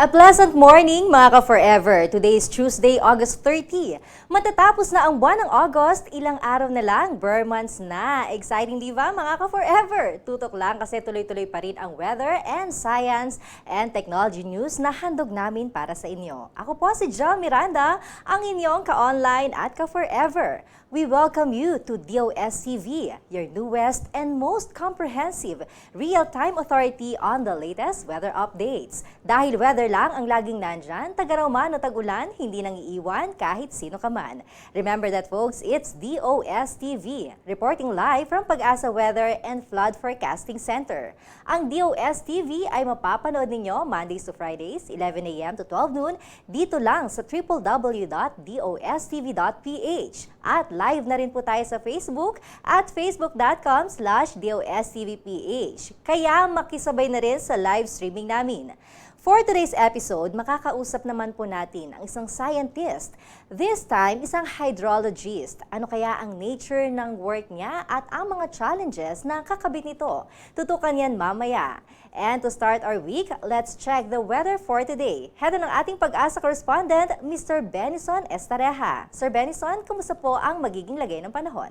A pleasant morning mga ka-forever. Today is Tuesday, August 30. Matatapos na ang buwan ng August, ilang araw na lang, bare months na. Exciting di ba mga ka-forever? Tutok lang kasi tuloy-tuloy pa rin ang weather and science and technology news na handog namin para sa inyo. Ako po si Jo Miranda, ang inyong ka-online at ka-forever. We welcome you to DOSTv, your newest and most comprehensive real-time authority on the latest weather updates. Dahil weather lang ang laging nandyan, tagaraw man o tag-ulan, hindi nang iiwan kahit sino ka man. Remember that folks, it's DOSTv, reporting live from Pag-asa Weather and Flood Forecasting Center. Ang DOSTv ay mapapanood ninyo Mondays to Fridays, 11 a.m. to 12 noon, dito lang sa www.dostv.ph. At live na rin po tayo sa Facebook at facebook.com/DOSTVPH. Kaya makisabay na rin sa live streaming namin. For today's episode, makakausap naman po natin ang isang scientist. This time, isang hydrologist. Ano kaya ang nature ng work niya at ang mga challenges na kakabit nito? Tutukan yan mamaya. And to start our week, let's check the weather for today. Head ng ating Pag-asa correspondent, Mr. Benison Estareja. Sir Benison, kumusta po ang magiging lagay ng panahon?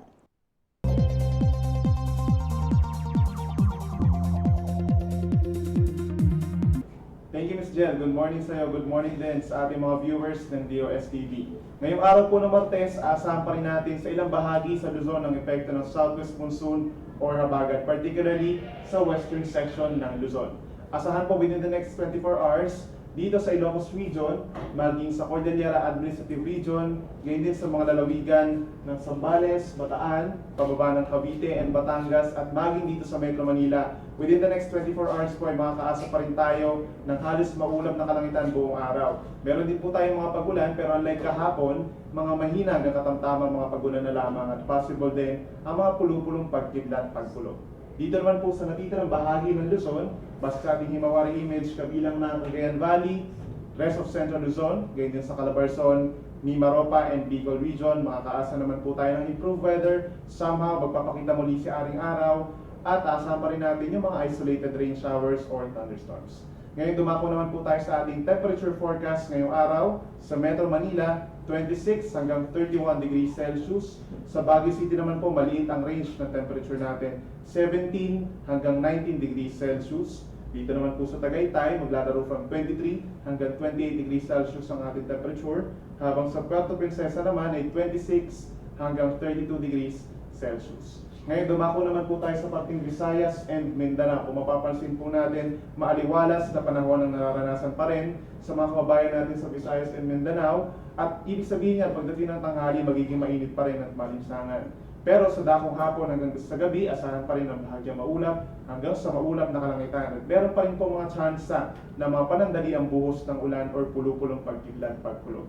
Thank you, Ms. Jen. Good morning sa iyo. Good morning din sa ating mga viewers ng DOSTv. Ngayong araw po ng Martes, asahan pa rin natin sa ilang bahagi sa Luzon ang epekto ng southwest monsoon or habagat, particularly sa western section ng Luzon. Asahan po within the next 24 hours, dito sa Ilocos Region, maging sa Cordillera Administrative Region, gayon din sa mga lalawigan ng Zambales, Bataan, pababa ng Cavite and Batangas, at maging dito sa Metro Manila. Within the next 24 hours po ay makakaasa pa rin tayo ng halos maulap na kalangitan buong araw. Meron din po tayong mga pagulan, pero unlike kahapon, mga mahina hanggang katamtamang mga pagulan na lamang, at possible din ang mga pulupulong pagkidlat pagkulog. Dito naman po sa natitirang bahagi ng Luzon, basta sa ating himawari image, kabilang ng Cagayan Valley, rest of Central Luzon, gayon din sa Calabarzon, Mimaropa and Bicol Region, makakaasa naman po tayo ng improved weather. Somehow, magpapakita muli si aring araw, at asahan pa rin natin yung mga isolated rain showers or thunderstorms. Ngayon, dumako naman po tayo sa ating temperature forecast ngayong araw. Sa Metro Manila, 26 hanggang 31 degrees Celsius. Sa Baguio City naman po, maliit ang range ng temperature natin, 17 hanggang 19 degrees Celsius. Dito naman po sa Tagaytay, maglalaro from 23 hanggang 28 degrees Celsius ang ating temperature. Habang sa Puerto Princesa naman ay 26 hanggang 32 degrees Celsius. Ngayon, dumako naman po tayo sa parting Visayas and Mindanao. Kung mapapansin po natin, maaliwalas na panahon ang nararanasan pa rin sa mga kababayan natin sa Visayas and Mindanao. At ibig sabihin niya, pagdating ng tanghali, magiging mainit pa rin at malinsangan. Pero sa dakong hapon hanggang sa gabi, asahan pa rin ang bahagyang maulap hanggang sa maulap na kalangitan. At meron pa rin po mga tsansa na mga panandali ang buhos ng ulan or pulupulong pagkidlat pagkulog.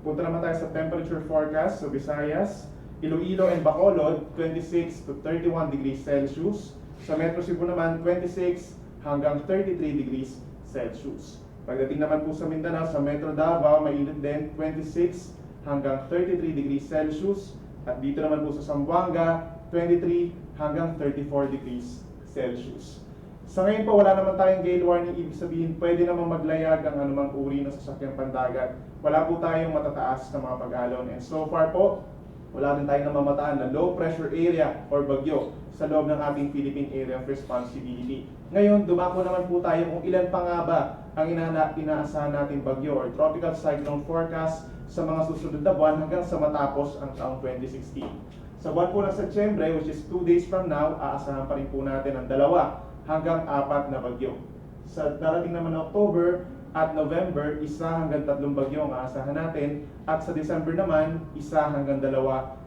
Punta naman tayo sa temperature forecast sa Visayas. Iloilo and Bacolod, 26 to 31 degrees Celsius. Sa Metro Cebu naman, 26 hanggang 33 degrees Celsius. Pagdating naman po sa Mindanao, sa Metro Davao, mainit din, 26 hanggang 33 degrees Celsius. At dito naman po sa Zamboanga, 23 hanggang 34 degrees Celsius. Sa ngayon po, wala naman tayong gale warning. Ibig sabihin, pwede naman maglayag ang anumang uri ng sasakyang pandagat. Wala po tayong matataas na mga pag-alon. And so far po, wala din tayong namamataan na low pressure area or bagyo sa loob ng ating Philippine Area of Responsibility. Ngayon, dumako naman po tayo kung ilan pa nga ba ang inaasahan nating bagyo or tropical cyclone forecast sa mga susunod na buwan hanggang sa matapos ang taong 2016. Sa buwan po ng Setyembre, which is 2 days from now, aasahan pa rin po natin ang 2 hanggang 4 na bagyo. Sa darating naman na October at November, 1 hanggang 3 bagyo ang aasahan natin. At sa December naman, 1 hanggang 2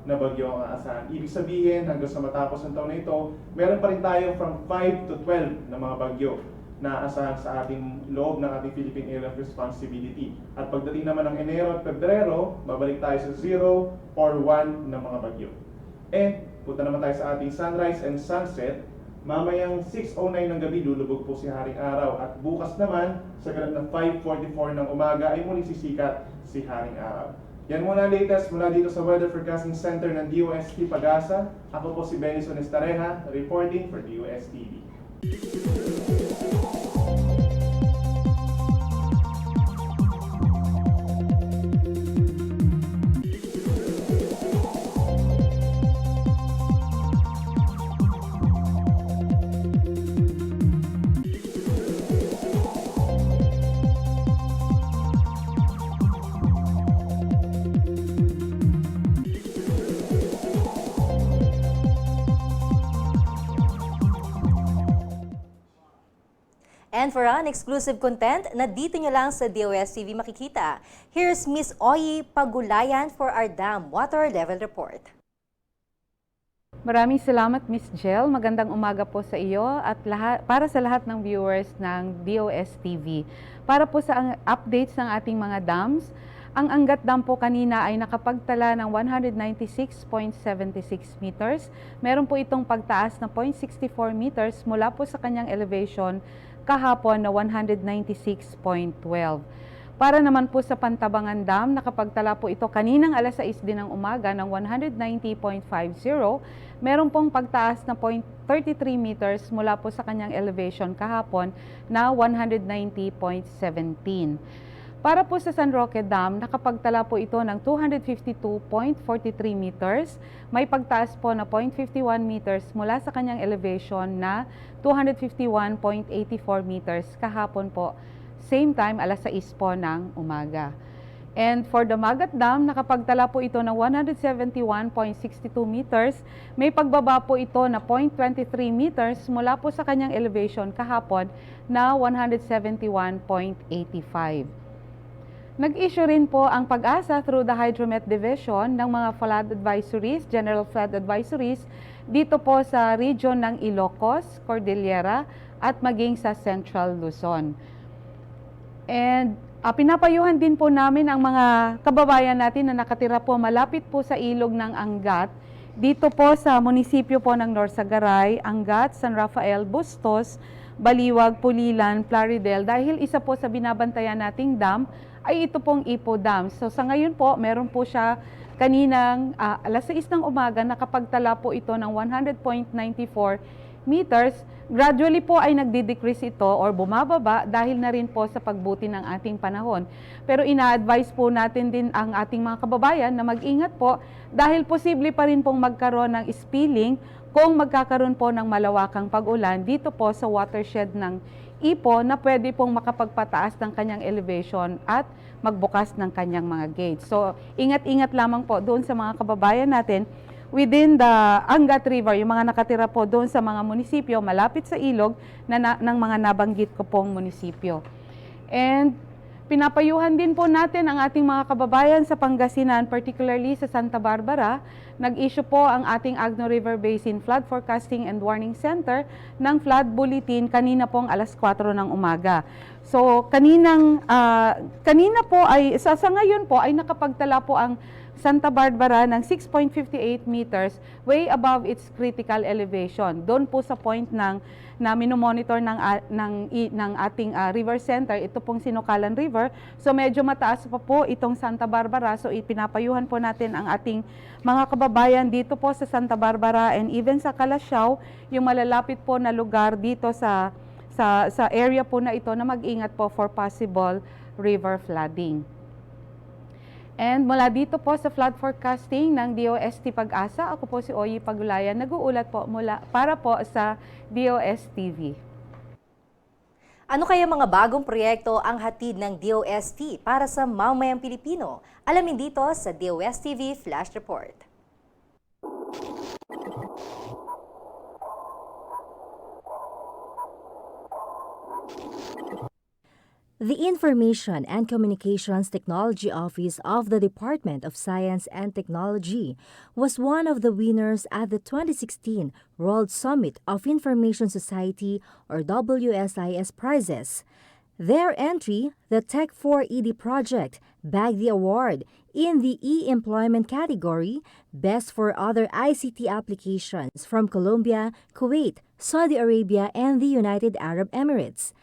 na bagyo ang aasahan. Ibig sabihin, hanggang sa matapos ng taon na ito, meron pa rin tayo from 5 to 12 na mga bagyo na aasahan sa ating loob ng ating Philippine Area of Responsibility. At pagdating naman ng Enero at Pebrero, babalik tayo sa 0 or 1 na mga bagyo. And punta naman tayo sa ating sunrise and sunset. Mamayang 6:09 ng gabi, lulubog po si Haring Araw. At bukas naman, sa ganap na 5:44 ng umaga, ay muling sisikat si Haring Araw. Yan muna ang latest mula dito sa Weather Forecasting Center ng DOST Pag-asa. Ako po si Benison Estareja, reporting for DOSTv. And for an exclusive content na dito nyo lang sa DOStv makikita, here's Miss Oyi Pagulayan for our dam water level report. Maraming salamat, Miss Jel. Magandang umaga po sa iyo at para sa lahat ng viewers ng DOStv. Para po sa updates ng ating mga dams, ang Angat Dam po kanina ay nakapagtala ng 196.76 meters. Meron po itong pagtaas na 0.64 meters mula po sa kanyang elevation kahapon na 196.12. Para naman po sa Pantabangan Dam, nakapagtala po ito kaninang alas 6 din ng umaga ng 190.50. Meron pong pagtaas na 0.33 meters mula po sa kanyang elevation kahapon na 190.17. Para po sa San Roque Dam, nakapagtala po ito ng 252.43 meters. May pagtaas po na 0.51 meters mula sa kanyang elevation na 251.84 meters kahapon po. Same time, alas 6 po ng umaga. And for the Magat Dam, nakapagtala po ito ng 171.62 meters. May pagbaba po ito na 0.23 meters mula po sa kanyang elevation kahapon na 171.85. Nag-issue rin po ang Pag-asa through the Hydromet Division ng mga flood advisories, general flood advisories, dito po sa region ng Ilocos, Cordillera at maging sa Central Luzon. And pinapayuhan din po namin ang mga kababayan natin na nakatira po malapit po sa ilog ng Angat, dito po sa munisipyo po ng Norsagaray, Angat, San Rafael, Bustos, Baliwag, Pulilan, Plaridel, dahil isa po sa binabantayan nating dam ay ito pong Ipo Dam. So sa ngayon po, meron po siya kaninang alas 6 ng umaga, nakapagtala po ito ng 100.94 meters. Gradually po ay nagdi-decrease ito or bumababa dahil na rin po sa pagbuti ng ating panahon. Pero ina-advise po natin din ang ating mga kababayan na mag-ingat po dahil posible pa rin pong magkaroon ng spilling kung magkakaroon po ng malawakang pag-ulan dito po sa watershed ng Ipo na pwede pong makapagpataas ng kanyang elevation at magbukas ng kanyang mga gates. So, ingat-ingat lamang po doon sa mga kababayan natin within the Angat River, yung mga nakatira po doon sa mga munisipyo malapit sa ilog ng mga nabanggit ko pong munisipyo. And pinapayuhan din po natin ang ating mga kababayan sa Pangasinan, particularly sa Santa Barbara. Nag-issue po ang ating Agno River Basin Flood Forecasting and Warning Center ng flood bulletin kanina pong alas 4 ng umaga. So kanina po ay sa ngayon po ay nakapagtala po ang Santa Barbara ng 6.58 meters way above its critical elevation. Doon po sa point na minomonitor ng ating river center, ito pong Sinukalan River. So medyo mataas pa po itong Santa Barbara. So ipinapayuhan po natin ang ating mga kababayan dito po sa Santa Barbara and even sa Calasiao, yung malalapit po na lugar dito sa area po na ito na mag-ingat po for possible river flooding. And mula dito po sa flood forecasting ng DOST Pag-asa, ako po si Oyi Pagulayan, nag-uulat po para po sa DOStv. Ano kaya mga bagong proyekto ang hatid ng DOST para sa mamamayang Pilipino? Alamin dito sa DOStv Flash Report. The Information and Communications Technology Office of the Department of Science and Technology was one of the winners at the 2016 World Summit of Information Society or WSIS prizes. Their entry, the Tech4ED project, bagged the award in the e-employment category, Best for Other ICT Applications from Colombia, Kuwait, Saudi Arabia, and the United Arab Emirates.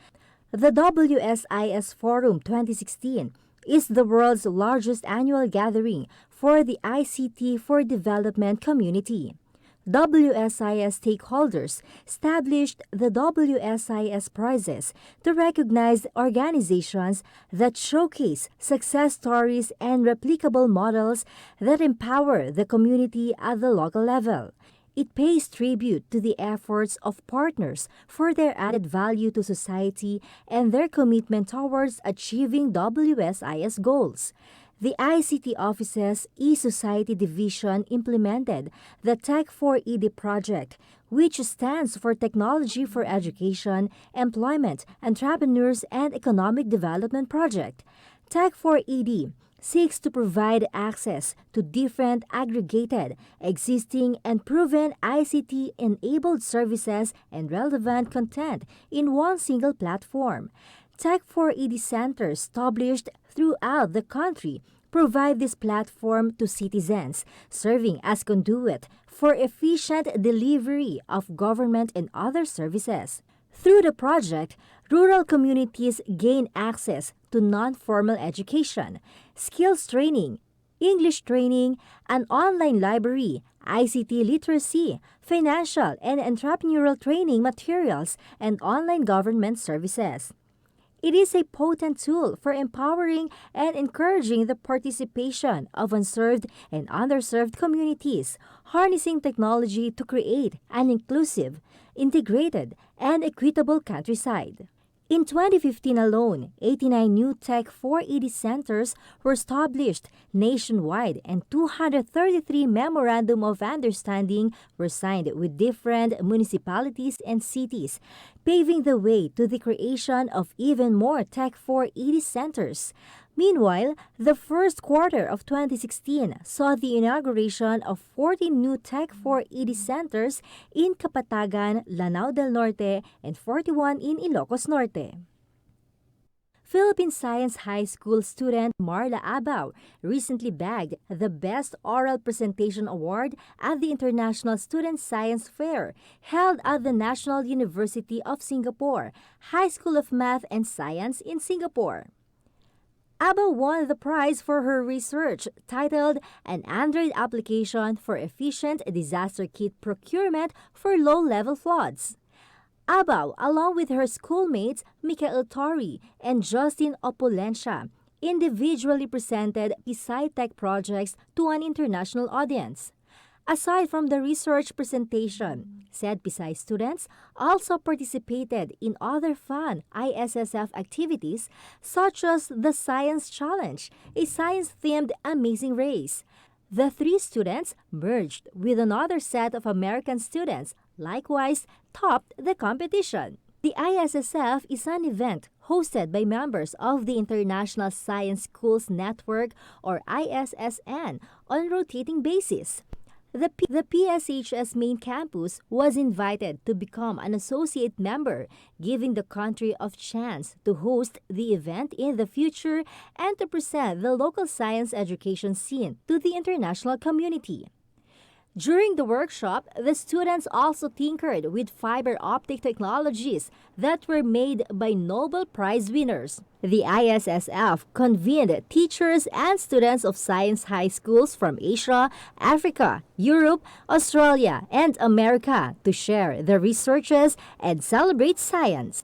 The WSIS Forum 2016 is the world's largest annual gathering for the ICT for Development community. WSIS stakeholders established the WSIS prizes to recognize organizations that showcase success stories and replicable models that empower the community at the local level. It pays tribute to the efforts of partners for their added value to society and their commitment towards achieving WSIS goals. The ICT Office's e-Society Division implemented the Tech4ED project, which stands for Technology for Education, Employment, Entrepreneurs, and Economic Development Project. Tech4ED seeks to provide access to different aggregated, existing, and proven ICT-enabled services and relevant content in one single platform. Tech4ED centers established throughout the country provide this platform to citizens, serving as conduit for efficient delivery of government and other services. Through the project, rural communities gain access to non-formal education, skills training, English training, an online library, ICT literacy, financial and entrepreneurial training materials, and online government services. It is a potent tool for empowering and encouraging the participation of unserved and underserved communities, harnessing technology to create an inclusive, integrated, and equitable countryside. In 2015 alone, 89 new Tech4ED centers were established nationwide and 233 Memorandum of Understanding were signed with different municipalities and cities, paving the way to the creation of even more Tech4ED centers. Meanwhile, the first quarter of 2016 saw the inauguration of 40 new Tech4ED centers in Kapatagan, Lanao del Norte, and 41 in Ilocos Norte. Philippine Science High School student Marla Abaw recently bagged the Best Oral Presentation Award at the International Student Science Fair held at the National University of Singapore, High School of Math and Science in Singapore. Abaw won the prize for her research titled An Android Application for Efficient Disaster Kit Procurement for Low-Level Floods. Abaw, along with her schoolmates Michael Torri and Justin Opulencia, individually presented SciTech projects to an international audience. Aside from the research presentation, said PSI students also participated in other fun ISSF activities such as the Science Challenge, a science-themed amazing race. The three students merged with another set of American students, likewise topped the competition. The ISSF is an event hosted by members of the International Science Schools Network or ISSN on rotating basis. The PSHS main campus was invited to become an associate member, giving the country a chance to host the event in the future and to present the local science education scene to the international community. During the workshop, the students also tinkered with fiber optic technologies that were made by Nobel Prize winners. The ISSF convened teachers and students of science high schools from Asia, Africa, Europe, Australia, and America to share their researches and celebrate science.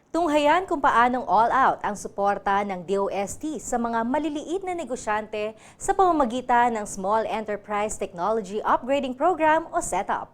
Tunghayan kung paanong all-out ang suporta ng DOST sa mga maliliit na negosyante sa pamamagitan ng Small Enterprise Technology Upgrading Program o SETUP.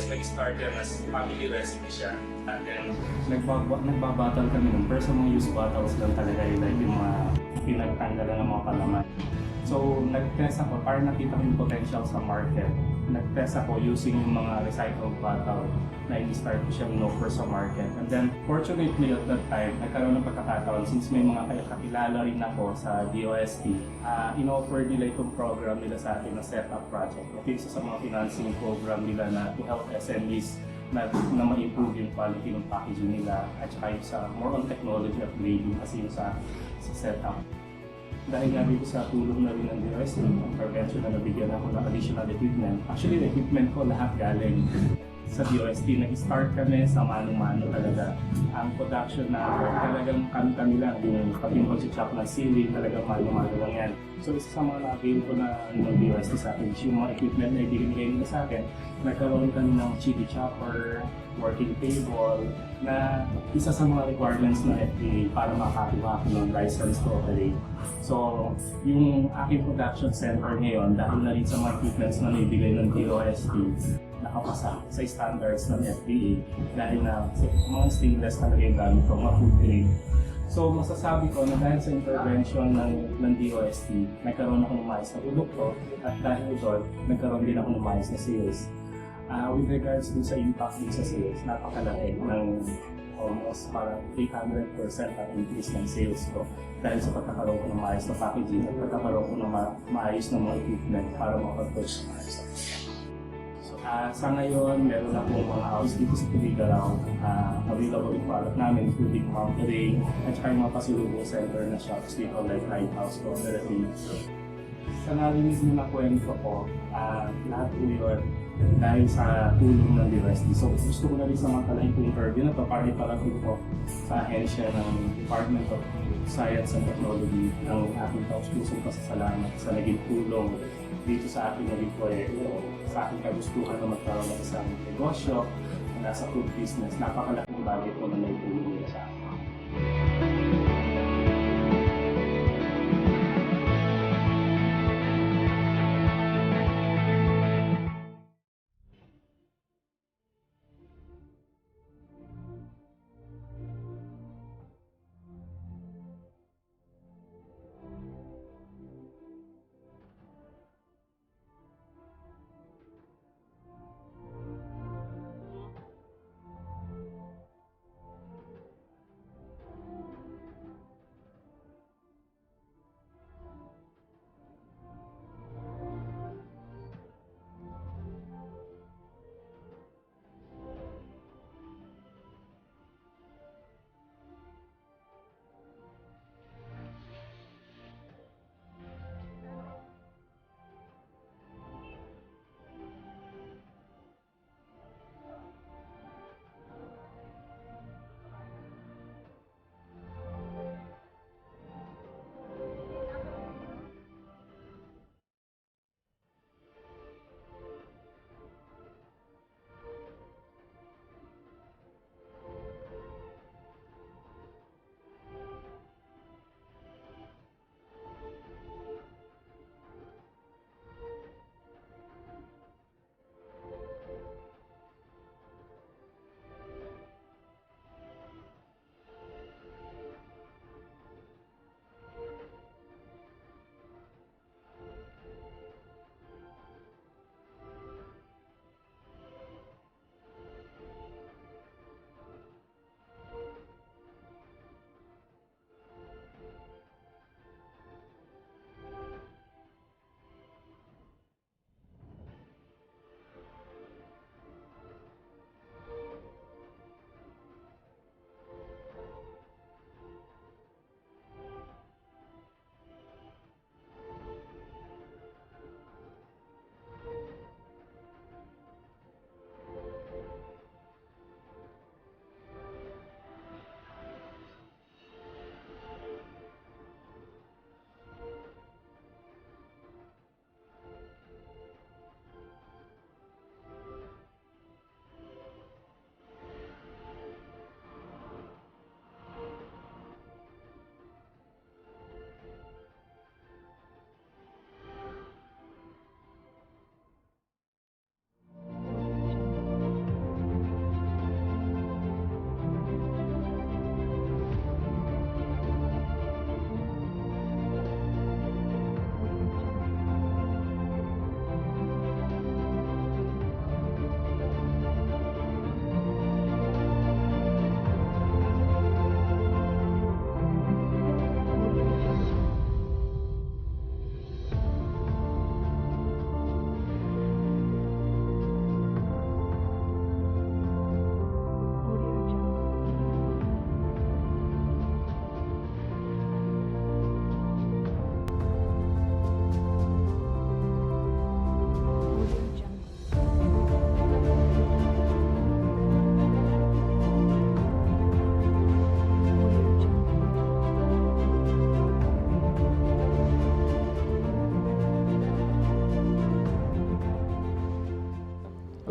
Nag-started as family recipe siya. And then, nagbabattle kami nun. Pero sa mga use battles lang talaga yun, like yung mga pinagtanggalan ng mga palaman. So, nag-test ako, para nakita ko yung potential sa market. Nag-test ako using yung mga recycled bottle na i-start ko siyang offer sa market. And then, fortunately at that time, nagkaroon ng pagkakataon since may mga kakilala rin ako sa DOST, in-offer nila itong program nila sa atin na setup project. Ito isa sa mga financing program nila na to help SMEs na ma-improve yung quality ng packaging nila at saka yung sa more on technology upgrading kasi yung sa setup. Dahil nga dito sa tulong na rin ng DOST, intervention na nabigyan ako ng additional equipment. Actually, the equipment ko lahat galing sa DOST. Nag-start kami sa mano-mano talaga. Ang production na talagang kami lang, yung pati yung pag-chop ng sili, talagang mano-mano lang yan. So isa sa mga na-avail ko na ng DOST sa akin, yung mga equipment na ibigay nila sa akin, nagkaroon kami ng chili chopper, working table, na isa sa mga requirements ng FDA para makakuha ako ng license to operate. So, yung aking production center ngayon, dahil na rin sa mga equipments na naibigay ng DOST, nakapasa sa standards ng FDA dahil na mga stainless talaga yung gamit ko, mga food grade. So, masasabi ko na dahil sa intervention ng DOST, nagkaroon ako ng maayos na produkto at dahil doon, nagkaroon din ako ng maayos na sales. With regards dun sa impact din sa sales, napakalaki ng almost parang 800% ang increase ng sales ko dahil sa pagkakaroon ko ng maayos na packaging at pagkakaroon ko ng maayos na mga equipment para makapag-push ng maayos na sa ngayon, meron na pong mga house dito sa Tuligaraw. Available yung product namin, including countering at saka yung mga pasulubong center na shops dito like Lighthouse, Cooperative. Sa narinig mo na kwento ko, lahat po yun dahil sa tulong ng DOST. So gusto ko na rin samantalahin po yung interview na to para iparating ko sa ahensya ng Department of Science and Technology ang aking taus-pusong pasasalamat sa naging tulong dito sa aking naging proyekto, sa aking kagustuhan na magkaroon ng isang negosyo na nasa food business. Napakalaking bagay po na naitulong nila sa akin.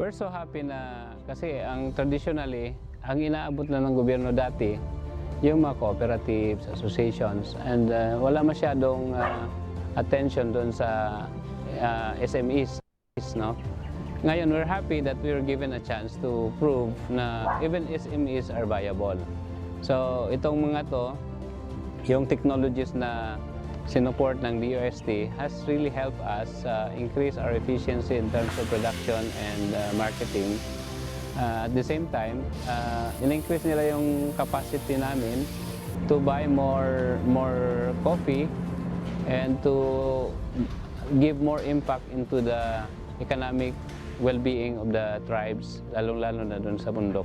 we're so happy na kasi ang traditionally, ang inaabot na ng gobyerno dati, yung mga cooperatives, associations, and wala masyadong attention doon sa SMEs, no? Ngayon, we're happy that we were given a chance to prove na even SMEs are viable. So, itong mga to, yung technologies na sinuport ng DOST has really helped us increase our efficiency in terms of production and marketing. At the same time, in-increase nila yung capacity namin to buy more coffee and to give more impact into the economic well-being of the tribes, lalong-lalo na doon sa bundok.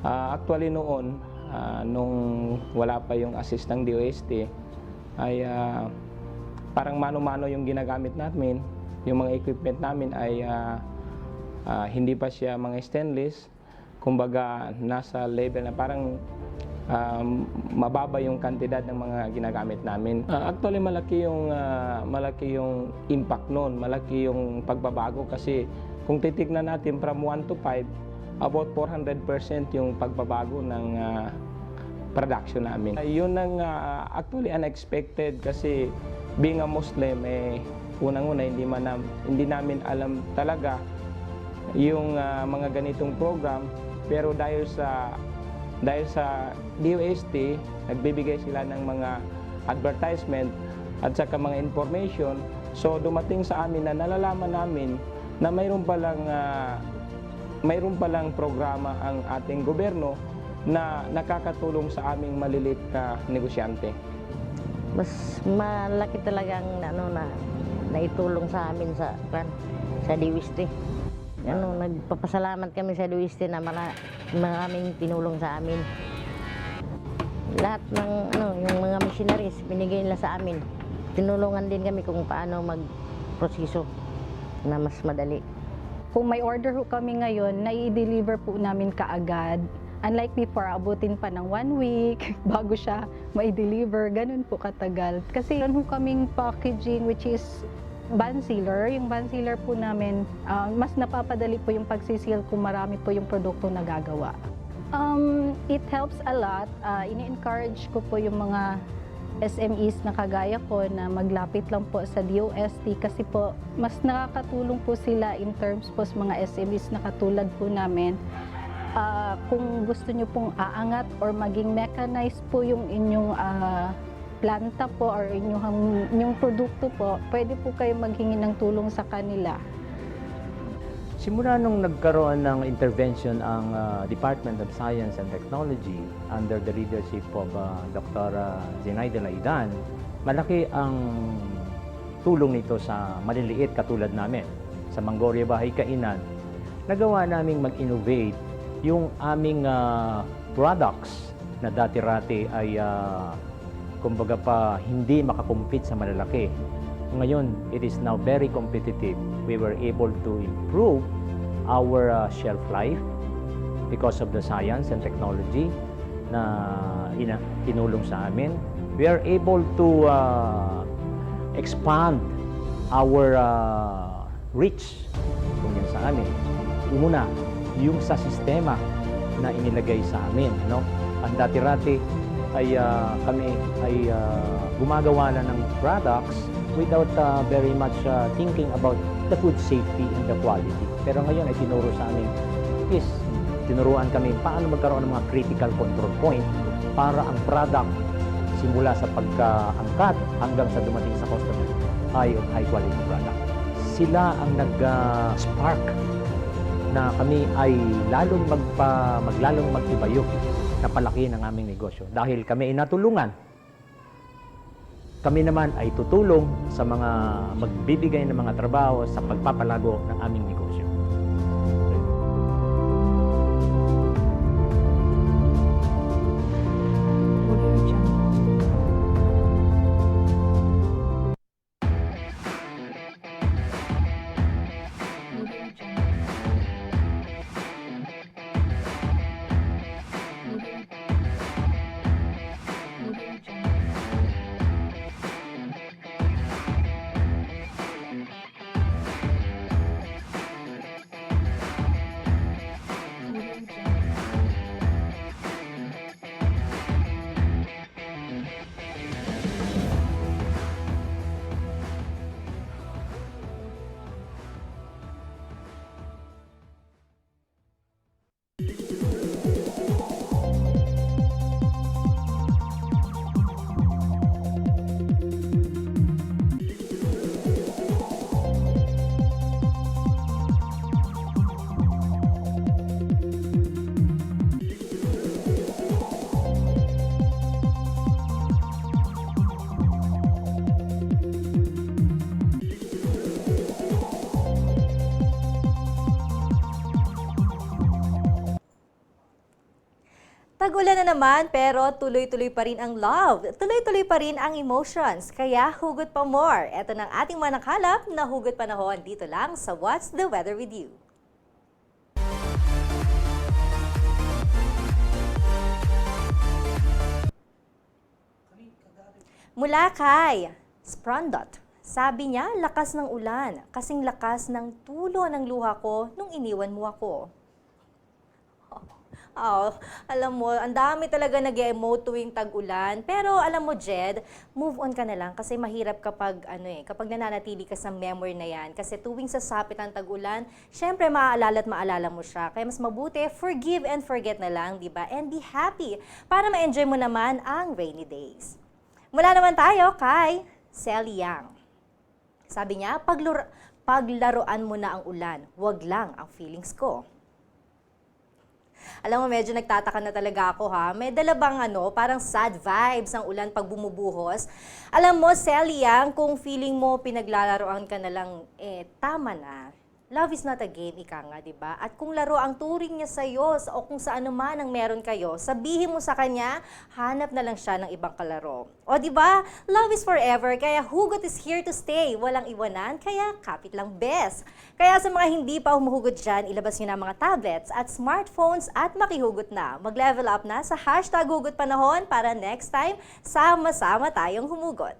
Actually noon, nung wala pa yung assist ng DOST, ay parang mano-mano yung ginagamit namin. Yung mga equipment namin ay hindi pa siya mga stainless. Kumbaga, nasa level na parang mababa yung kantidad ng mga ginagamit namin. Actually, malaki yung impact noon, malaki yung pagbabago kasi kung titignan natin from 1 to 5, about 400% yung pagbabago ng production namin. Yun ang actually unexpected kasi being a Muslim, unang-una hindi namin alam talaga yung mga ganitong program, pero dahil sa DOST, nagbibigay sila ng mga advertisement at saka mga information. So dumating sa amin na nalalaman namin na mayroon palang programa ang ating gobyerno na nakakatulong sa aming maliliit na negosyante. Mas malaki talagang naitulong sa amin sa DOST. Nagpapasalamat kami sa DOST na maraming tinulong sa amin. Lahat ng yung mga missionaries binigay nila sa amin. Tinulungan din kami kung paano magproseso na mas madali. Kung may order ho kami ngayon, nai-deliver po namin kaagad. Unlike before, abutin pa ng 1 week bago siya mai-deliver. Ganun po katagal. Kasi yun ho kaming packaging which is band sealer. Yung band sealer po namin, mas napapadali po yung pagsisil kung marami po yung produkto na gagawa. It helps a lot. Ini-encourage ko po yung mga SMEs na kagaya ko na maglapit lang po sa DOST kasi po mas nakakatulong po sila in terms po sa mga SMEs na katulad po namin. Kung gusto nyo pong aangat or maging mechanized po yung inyong planta po or inyong produkto po, pwede po kayo maghingi ng tulong sa kanila. Simula nung nagkaroon ng intervention ang Department of Science and Technology under the leadership of Dr. Zenaida Laidan, malaki ang tulong nito sa maliliit katulad namin. Sa Mangoria Bahay Kainan, nagawa naming mag-innovate yung aming products na dati-rati ay kumbaga pa hindi makakompete sa malalaki. Ngayon, it is now very competitive. We were able to improve our shelf life because of the science and technology na tinulong sa amin. We are able to expand our reach kung yan sa amin. Una, yung sa sistema na inilagay sa amin. Ang dati-rati ay kami ay gumagawa na ng products without very much thinking about the food safety and the quality. Pero ngayon ay tinuro sa amin, tinuruan kami paano magkaroon ng mga critical control point para ang product simula sa pagkaangkat hanggang sa dumating sa customer ay of high quality product. Sila ang nag-spark na kami ay lalong magtibayok na palaki ng aming negosyo dahil kami ay natulungan. Kami naman ay tutulong sa mga magbibigay ng mga trabaho sa pagpapalago ng aming negosyo. Tag-ulan na naman pero tuloy-tuloy pa rin ang love. Tuloy-tuloy pa rin ang emotions. Kaya hugot pa more. Ito ng ating mga nakalap na hugot panahon dito lang sa What's the Weather with You. Mula kay Sprandot. Sabi niya, lakas ng ulan. Kasing lakas ng tulo ng luha ko nung iniwan mo ako. Oh, alam mo, ang dami talaga nag-emote tuwing tag-ulan. Pero alam mo, Jed, move on ka na lang kasi mahirap kapag kapag nananatili ka sa memory na yan. Kasi tuwing sasapit ang tag-ulan, syempre maaalala at maalala mo siya. Kaya mas mabuti, forgive and forget na lang, di ba? And be happy para ma-enjoy mo naman ang rainy days. Mula naman tayo kay Sally Yang. Sabi niya, paglaruan mo na ang ulan, wag lang ang feelings ko. Alam mo, medyo nagtataka na talaga ako ha. May dala bang parang sad vibes ang ulan pag bumubuhos? Alam mo, Sally Yang, kung feeling mo pinaglalaroan ka na lang, tama na. Love is not a game, ika nga, di ba? At kung laro ang turing niya sa'yo o kung saan man ang meron kayo, sabihin mo sa kanya, hanap na lang siya ng ibang kalaro. O di ba? Love is forever, kaya hugot is here to stay. Walang iwanan, kaya kapit lang best. Kaya sa mga hindi pa humuhugot dyan, ilabas nyo na mga tablets at smartphones at makihugot na. Mag-level up na sa hashtag hugot panahon para next time, sama-sama tayong humugot.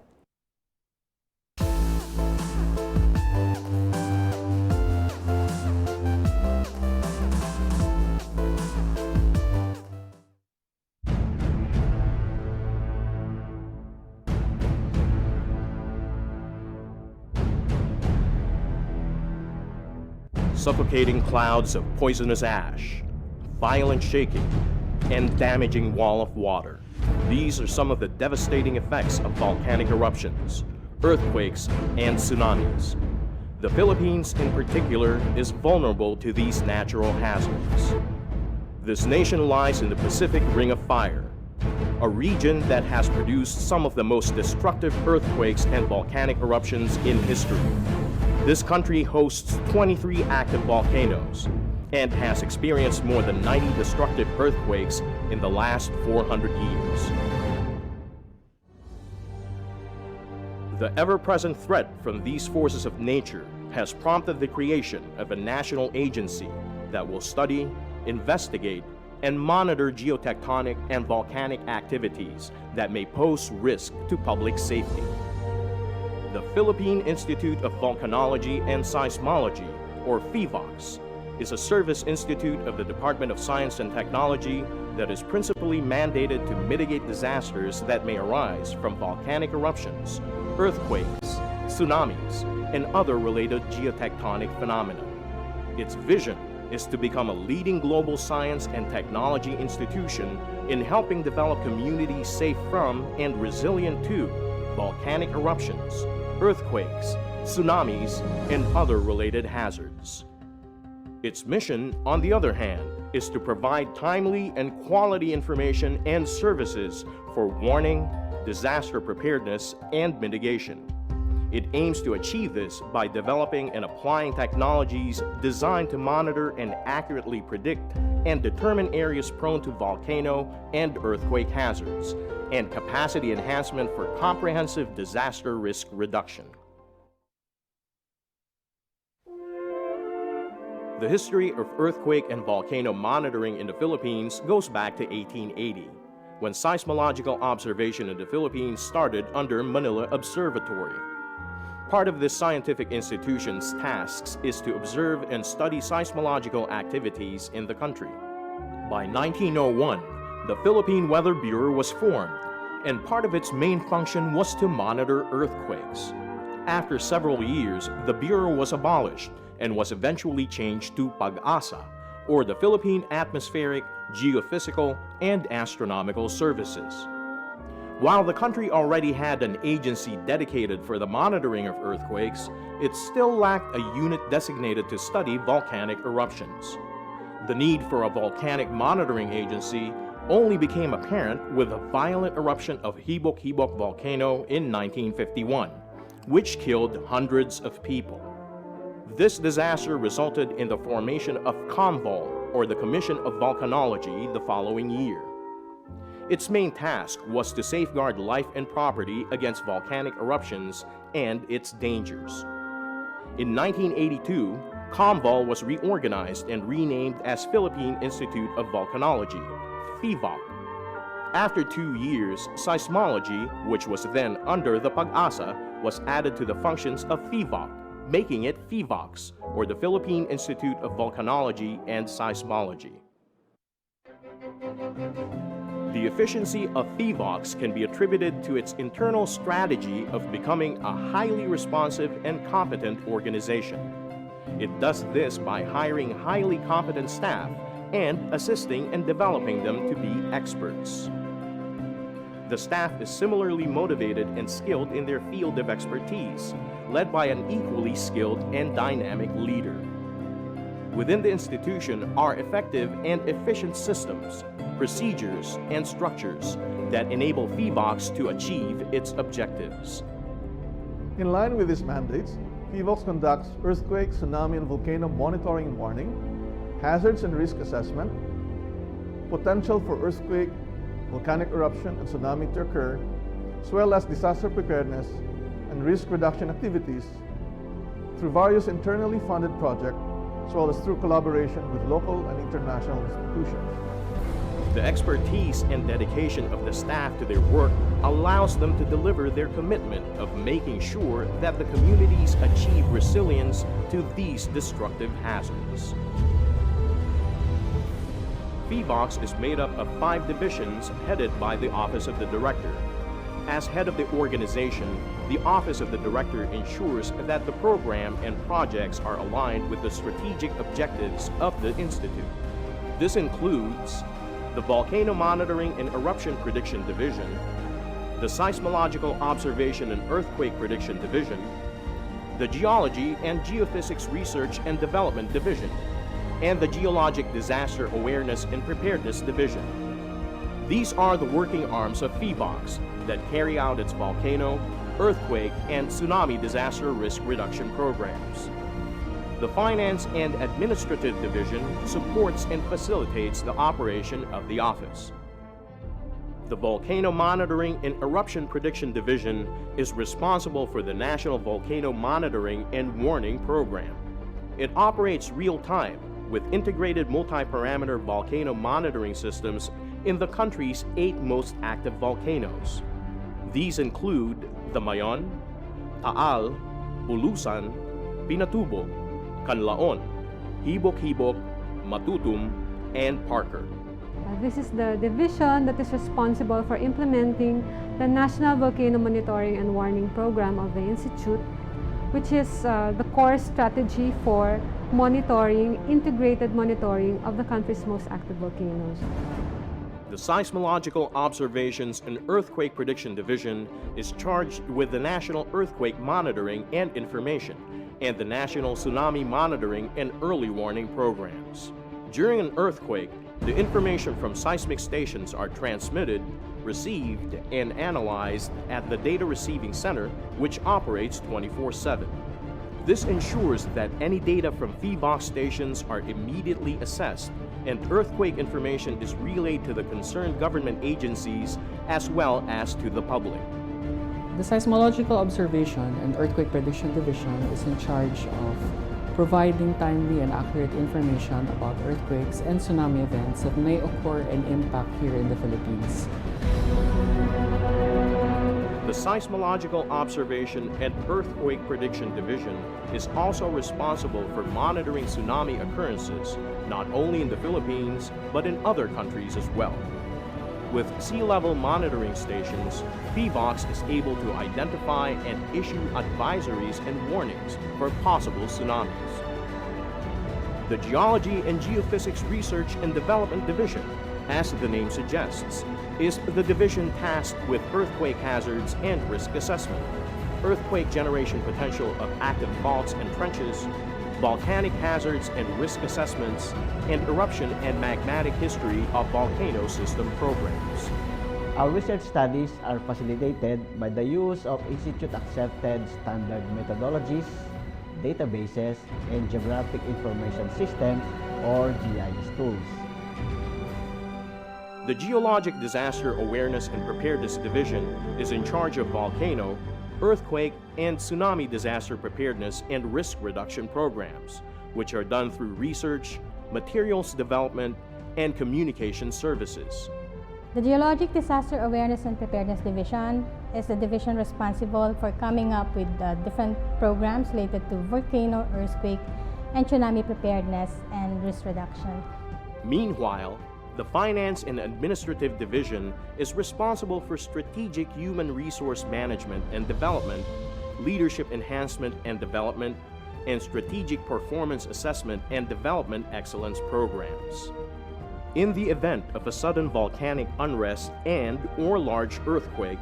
Suffocating clouds of poisonous ash, violent shaking, and damaging wall of water. These are some of the devastating effects of volcanic eruptions, earthquakes, and tsunamis. The Philippines, in particular, is vulnerable to these natural hazards. This nation lies in the Pacific Ring of Fire, a region that has produced some of the most destructive earthquakes and volcanic eruptions in history. This country hosts 23 active volcanoes and has experienced more than 90 destructive earthquakes in the last 400 years. The ever-present threat from these forces of nature has prompted the creation of a national agency that will study, investigate, and monitor geotectonic and volcanic activities that may pose risk to public safety. The Philippine Institute of Volcanology and Seismology, or PHIVOX, is a service institute of the Department of Science and Technology that is principally mandated to mitigate disasters that may arise from volcanic eruptions, earthquakes, tsunamis, and other related geotectonic phenomena. Its vision is to become a leading global science and technology institution in helping develop communities safe from and resilient to volcanic eruptions, earthquakes, tsunamis, and other related hazards. Its mission, on the other hand, is to provide timely and quality information and services for warning, disaster preparedness, and mitigation. It aims to achieve this by developing and applying technologies designed to monitor and accurately predict and determine areas prone to volcano and earthquake hazards, and capacity enhancement for comprehensive disaster risk reduction. The history of earthquake and volcano monitoring in the Philippines goes back to 1880, when seismological observation in the Philippines started under Manila Observatory. Part of this scientific institution's tasks is to observe and study seismological activities in the country. By 1901, the Philippine Weather Bureau was formed, and part of its main function was to monitor earthquakes. After several years, the Bureau was abolished and was eventually changed to PAG-ASA, or the Philippine Atmospheric, Geophysical, and Astronomical Services. While the country already had an agency dedicated for the monitoring of earthquakes, it still lacked a unit designated to study volcanic eruptions. The need for a volcanic monitoring agency only became apparent with the violent eruption of Hibok-Hibok volcano in 1951, which killed hundreds of people. This disaster resulted in the formation of COMVOL, or the Commission of Volcanology, the following year. Its main task was to safeguard life and property against volcanic eruptions and its dangers. In 1982, COMVOL was reorganized and renamed as Philippine Institute of Volcanology, PHIVOC. After 2 years, seismology, which was then under the Pag-asa, was added to the functions of PHIVOC, making it PHIVOX, or the Philippine Institute of Volcanology and Seismology. The efficiency of PHIVOX can be attributed to its internal strategy of becoming a highly responsive and competent organization. It does this by hiring highly competent staff and assisting and developing them to be experts. The staff is similarly motivated and skilled in their field of expertise, led by an equally skilled and dynamic leader. Within the institution are effective and efficient systems, procedures, and structures that enable PHIVOX to achieve its objectives. In line with these mandates, PHIVOX conducts earthquake, tsunami, and volcano monitoring and warning, hazards and risk assessment, potential for earthquake, volcanic eruption, and tsunami to occur, as well as disaster preparedness and risk reduction activities through various internally funded projects, as well as through collaboration with local and international institutions. The expertise and dedication of the staff to their work allows them to deliver their commitment of making sure that the communities achieve resilience to these destructive hazards. PHIVOX is made up of 5 divisions headed by the Office of the Director. As head of the organization, the Office of the Director ensures that the program and projects are aligned with the strategic objectives of the Institute. This includes the Volcano Monitoring and Eruption Prediction Division, the Seismological Observation and Earthquake Prediction Division, the Geology and Geophysics Research and Development Division, and the Geologic Disaster Awareness and Preparedness Division. These are the working arms of PHIVOX that carry out its volcano, earthquake, and tsunami disaster risk reduction programs. The Finance and Administrative Division supports and facilitates the operation of the office. The Volcano Monitoring and Eruption Prediction Division is responsible for the National Volcano Monitoring and Warning Program. It operates real-time with integrated multi-parameter volcano monitoring systems in the country's 8 most active volcanoes. These include the Mayon, Taal, Bulusan, Pinatubo, Canlaon, Hibok-Hibok, Matutum, and Parker. This is the division that is responsible for implementing the National Volcano Monitoring and Warning Program of the Institute, which is the core strategy for integrated monitoring of the country's most active volcanoes. The Seismological Observations and Earthquake Prediction Division is charged with the National Earthquake Monitoring and Information and the National Tsunami Monitoring and Early Warning Programs. During an earthquake, the information from seismic stations are transmitted, received, and analyzed at the Data Receiving Center, which operates 24/7. This ensures that any data from PHIVOX stations are immediately assessed and earthquake information is relayed to the concerned government agencies as well as to the public. The Seismological Observation and Earthquake Prediction Division is in charge of providing timely and accurate information about earthquakes and tsunami events that may occur and impact here in the Philippines. The Seismological Observation and Earthquake Prediction Division is also responsible for monitoring tsunami occurrences, not only in the Philippines, but in other countries as well. With sea-level monitoring stations, PHIVOX is able to identify and issue advisories and warnings for possible tsunamis. The Geology and Geophysics Research and Development Division, as the name suggests, is the division tasked with earthquake hazards and risk assessment, earthquake generation potential of active faults and trenches, volcanic hazards and risk assessments, and eruption and magmatic history of volcano system programs. Our research studies are facilitated by the use of Institute-accepted standard methodologies, databases, and Geographic Information Systems or GIS tools. The Geologic Disaster Awareness and Preparedness Division is in charge of volcano, earthquake, and tsunami disaster preparedness and risk reduction programs, which are done through research, materials development, and communication services. The Geologic Disaster Awareness and Preparedness Division is the division responsible for coming up with different programs related to volcano, earthquake, and tsunami preparedness and risk reduction. Meanwhile, the Finance and Administrative Division is responsible for strategic human resource management and development, leadership enhancement and development, and strategic performance assessment and development excellence programs. In the event of a sudden volcanic unrest and/or large earthquake,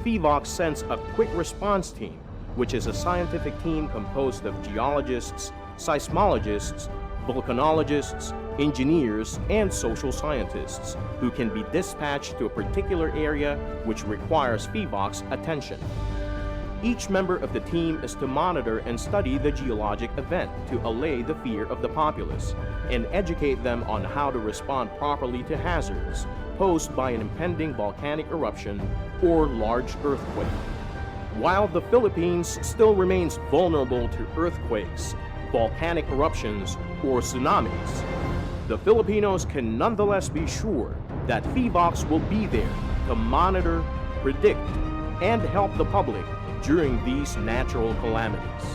FIVOC sends a quick response team, which is a scientific team composed of geologists, seismologists, volcanologists, engineers, and social scientists who can be dispatched to a particular area which requires FIVOC's attention. Each member of the team is to monitor and study the geologic event to allay the fear of the populace and educate them on how to respond properly to hazards posed by an impending volcanic eruption or large earthquake. While the Philippines still remains vulnerable to earthquakes, volcanic eruptions, or tsunamis, the Filipinos can nonetheless be sure that FIVOCs will be there to monitor, predict, and help the public during these natural calamities.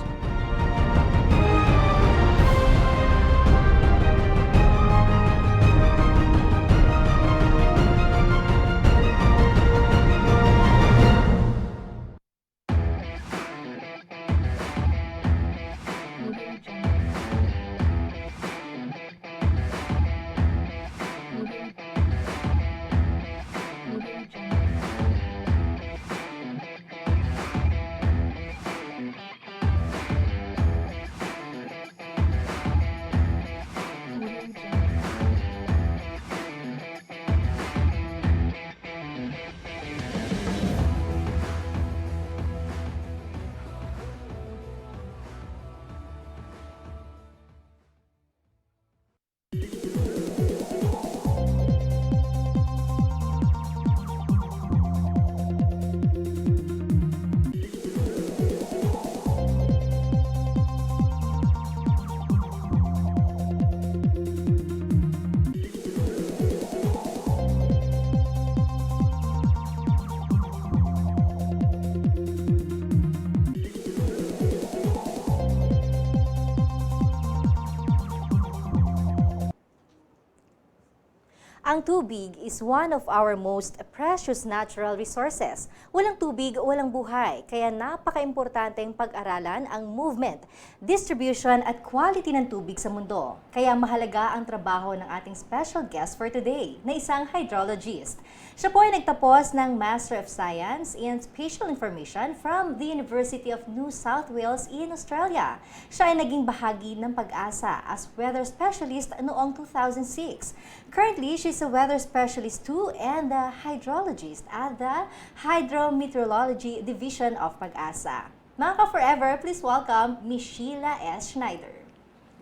Ang tubig is one of our most precious natural resources. Walang tubig, walang buhay. Kaya napaka-importanteng pag-aralan ang movement, distribution at quality ng tubig sa mundo. Kaya mahalaga ang trabaho ng ating special guest for today, na isang hydrologist. Siya po ay nagtapos ng Master of Science in Spatial Information from the University of New South Wales in Australia. Siya ay naging bahagi ng Pag-asa as weather specialist noong 2006. Currently, she's a weather specialist too and a hydrologist at the Hydrometeorology Division of Pag-asa. Mga ka-Forever, please welcome Ms. Sheila S. Schneider.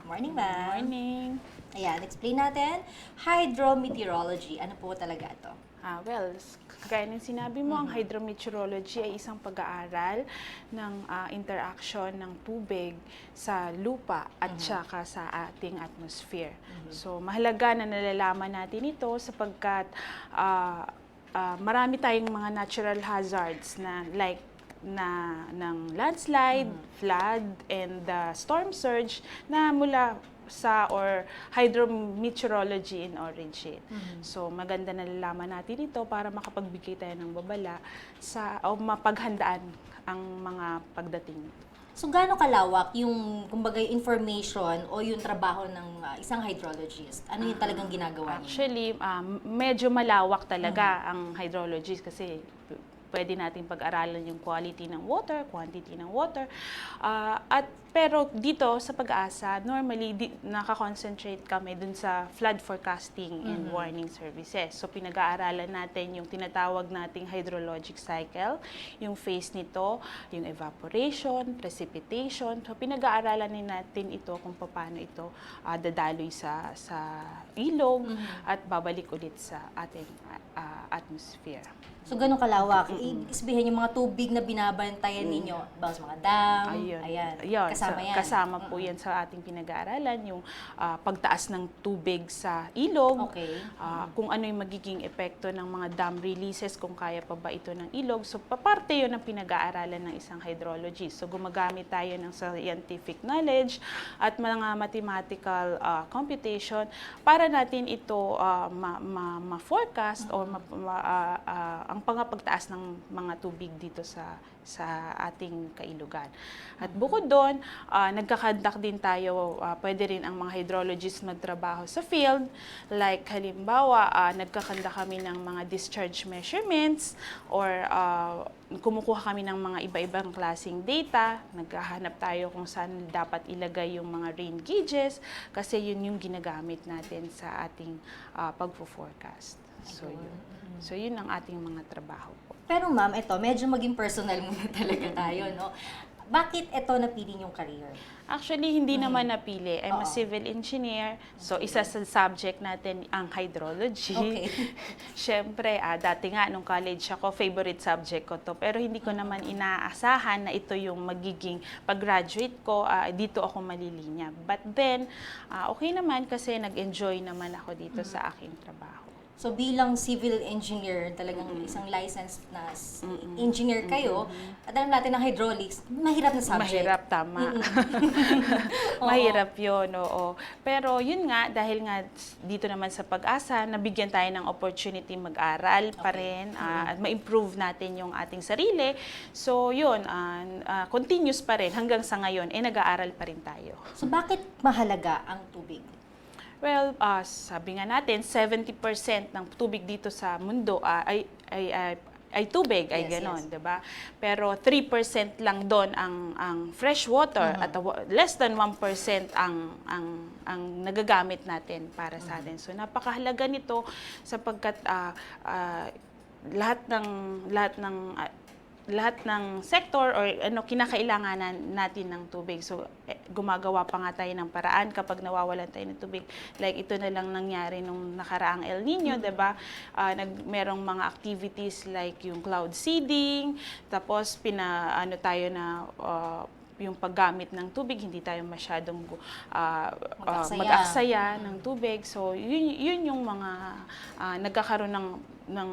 Good morning, ma'am. Good morning. Ayan, explain natin, hydrometeorology. Ano po talaga ito? Well, kagaya ng sinabi mo, ang hydrometeorology ay isang pag-aaral ng interaction ng tubig sa lupa at saka sa ating atmosphere. So, mahalaga na nalalaman natin ito sapagkat marami tayong mga natural hazards na like ng landslide, flood, and storm surge na mula sa or hydrometeorology in origin. So maganda na nalalaman natin ito para makapagbigay tayo ng babala o mapaghandaan ang mga pagdating. So gaano kalawak yung kumbaga information o yung trabaho ng isang hydrologist? Ano yung talagang ginagawa niya? Actually, medyo malawak talaga ang hydrologist kasi pwede natin pag-aralan yung quality ng water, quantity ng water. Pero dito sa pag-asa, normally nakakonsentrate kami dun sa flood forecasting and warning services. So pinag-aaralan natin yung tinatawag nating hydrologic cycle, yung phase nito, yung evaporation, precipitation. So pinag-aaralan natin ito kung paano ito dadaloy sa ilog at babalik ulit sa ating atmosphere. So, ganun kalawak. Isbihin yung mga tubig na binabantayan ninyo, ba sa mga dam, ayan, kasama yan. Kasama po yan sa ating pinag-aaralan, yung pagtaas ng tubig sa ilog, kung ano yung magiging epekto ng mga dam releases, kung kaya pa ba ito ng ilog. So, paparte yun ang pinag-aaralan ng isang hydrologist. So, gumagamit tayo ng scientific knowledge at mga mathematical computation para natin ito ma-forecast or ang pagtaas ng mga tubig dito sa ating kailugan. At bukod doon, nagkakandak din tayo, pwede rin ang mga hydrologists magtrabaho sa field. Like halimbawa, nagkakandak kami ng mga discharge measurements or kumukuha kami ng mga iba-ibang klaseng data. Naghahanap tayo kung saan dapat ilagay yung mga rain gauges kasi yun yung ginagamit natin sa ating pagpo-forecast. So yun ang ating mga trabaho po. Pero ma'am, ito, medyo maging personal muna talaga tayo, no? Bakit ito napili yung career? Actually, hindi naman napili. I'm a civil engineer. So, isa sa subject natin ang hydrology. Okay. Siyempre, dati nga nung college ako, favorite subject ko to. Pero hindi ko naman inaasahan na ito yung magiging pag-graduate ko. Dito ako malilinya. But then, okay naman kasi nag-enjoy naman ako dito sa aking trabaho. So bilang civil engineer, talagang isang licensed na engineer kayo, at alam natin ng hydraulics, mahirap na subject. Mahirap, tama. Mahirap yun, oo. Pero yun nga, dahil nga dito naman sa pag-asa, nabigyan tayo ng opportunity mag-aral pa rin at ma-improve natin yung ating sarili. So yun, continuous pa rin hanggang sa ngayon, nag-aaral pa rin tayo. So bakit mahalaga ang tubig? Well, sabi nga natin, 70% ng tubig dito sa mundo ay tubig, ay ganon, di ba? Pero 3% lang doon ang fresh water at less than 1% ang nagagamit natin para sa atin. So napakahalaga nito sapagkat lahat ng sector or kinakailanganan natin ng tubig. So, gumagawa pa nga tayo ng paraan kapag nawawalan tayo ng tubig. Like, ito na lang nangyari nung nakaraang El Nino, diba? Merong mga activities like yung cloud seeding, tapos tayo na yung paggamit ng tubig, hindi tayo masyadong mag-aksaya ng tubig. So, yun yung mga nagkakaroon ng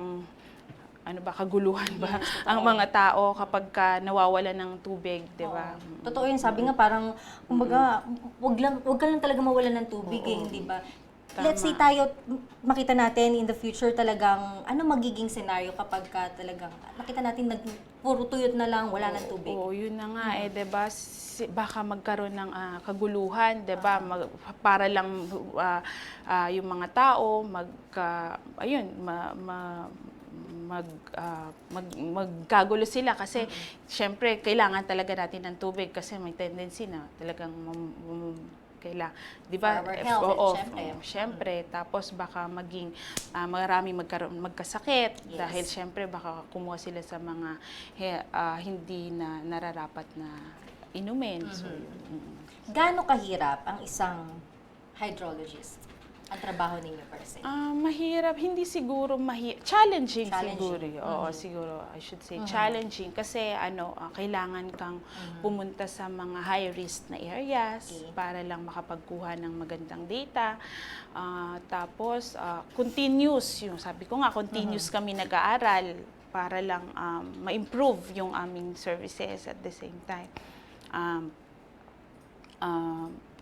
kaguluhan ba ang mga tao kapag nawawala ng tubig, di ba? Totoo yun, sabi nga parang, kumbaga, wag ka lang talaga mawala ng tubig, hindi ba? Let's say tayo, makita natin in the future talagang, ano magiging scenario kapag talagang, nakita natin puro tuyot na lang, wala ng tubig. Oo, yun na nga di ba? Baka magkaroon ng kaguluhan, di ba? Para lang yung mga tao, magkagulo sila kasi syempre kailangan talaga natin ng tubig kasi may tendency na talagang di ba? Syempre. Tapos baka maging marami magkasakit dahil syempre baka kumuha sila sa mga hindi na nararapat na inumin. So, gaano kahirap ang isang hydrologist? Ang trabaho ninyo per se? Mahirap, hindi siguro challenging siguro. Oo, siguro I should say challenging kasi kailangan kang pumunta sa mga high risk na areas para lang makapagkuha ng magandang data. Tapos continuous, yung sabi ko nga continuous kami nag-aaral para lang ma-improve yung aming services at the same time.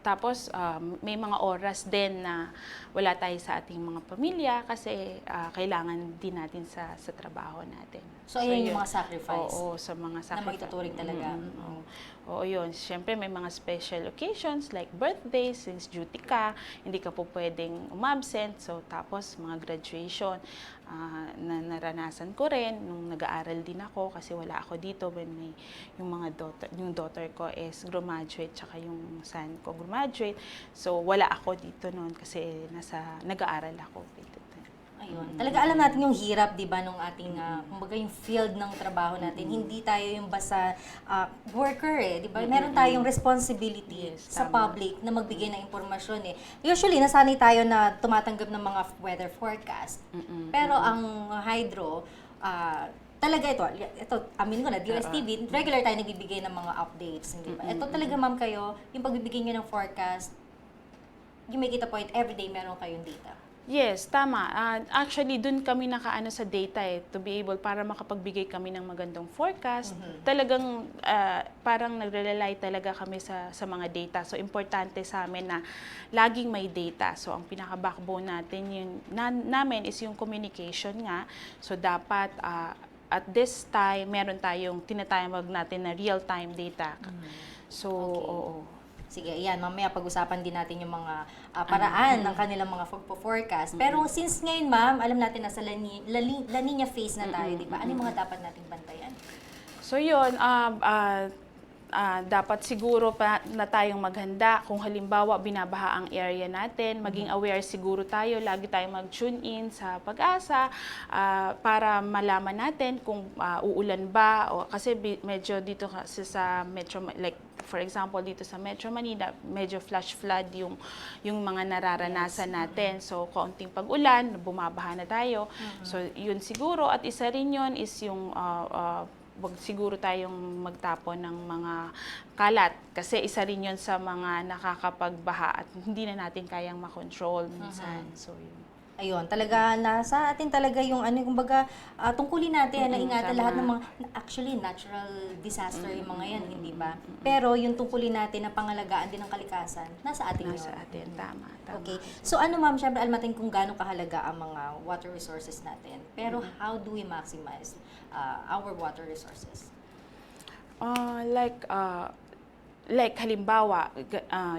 Tapos, may mga oras din na wala tayo sa ating mga pamilya kasi kailangan din natin sa trabaho natin. So, ayan yung mga sacrifice? Oo, sa mga sacrifice. Na maituturing talaga? Oo, yun. Siyempre, may mga special occasions like birthdays, since duty ka, hindi ka po pwedeng umabsent. So, tapos, mga graduation. na naranasan ko rin nung nag-aaral din ako kasi wala ako dito when yung daughter ko is graduate tsaka yung son ko graduate. So wala ako dito noon kasi nag-aaral ako dito. Ayun. Talaga alam natin yung hirap, 'di ba, nung ating kumbaga yung field ng trabaho natin. Hindi tayo yung basta worker eh, 'di ba? Meron tayong responsibility sa public na magbigay ng impormasyon eh. Usually nasanay tayo na tumatanggap ng mga weather forecast. Pero ang hydro talaga ito amin ko na DOSTv, regular tayo nagbibigay ng mga updates, hindi ba? Ito talaga ma'am kayo, yung pagbibigay niyo ng forecast, you make it a point everyday meron kayong data. Yes, tama. Actually, dun kami nakaano sa data to be able para makapagbigay kami ng magandang forecast. Talagang parang nagre-rely talaga kami sa mga data. So, importante sa amin na laging may data. So, ang pinaka-backbone natin namin is yung communication nga. So, dapat at this time, meron tayong tinatawag natin na real-time data. So, oo. Sige, ayan, mamaya pag-usapan din natin yung mga paraan ng kanilang mga forecast. Pero since ngayon, ma'am, alam natin na sa La Nina phase na tayo, di ba? Ano yung mga dapat nating bantayan? So yun, dapat siguro pa na tayong maghanda kung halimbawa binabaha ang area natin, maging aware siguro tayo, lagi tayong mag-tune in sa Pag-asa para malaman natin kung uulan ba kasi medyo dito kasi sa Metro, like for example dito sa Metro Manila, medyo flash flood yung mga nararanasan natin. So kaunting pag-ulan, bumabaha na tayo. So yun siguro, at isa rin yun is yung wag siguro tayong magtapon ng mga kalat kasi isa rin yun sa mga nakakapagbaha at hindi na natin kayang makontrol minsan. So yun. Ayun, talaga nasa atin talaga yung kumbaga tungkulin natin na ingatan lahat ng mga actually natural disaster yung mga yan, hindi ba? Pero yung tungkulin natin na pangalagaan din ng kalikasan, nasa atin yun. Nasa atin, tama. Okay. So ma'am, syempre alam natin kung gaano kahalaga ang mga water resources natin. Pero how do we maximize our water resources? Like halimbawa,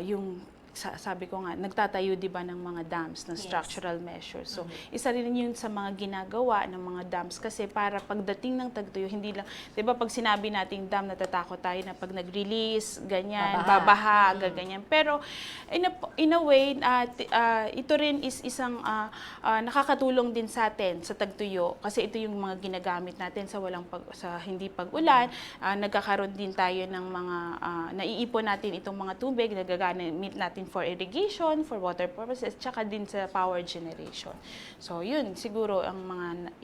yung sabi ko nga, nagtatayo 'di ba ng mga dams na structural measures. So, isa rin yun sa mga ginagawa ng mga dams kasi para pagdating ng tagtuyo, hindi lang, 'di ba pag sinabi nating dam, natatakot tayo na pag nag-release, ganyan, babaha, ganyan. Pero in a way, ito rin is isang nakakatulong din sa atin sa tagtuyo kasi ito yung mga ginagamit natin sa hindi pag-ulan. Nagkakaroon din tayo ng mga naiipon natin itong mga tubig, nagagamit natin for irrigation, for water purposes, tsaka din sa power generation. So, yun, siguro ang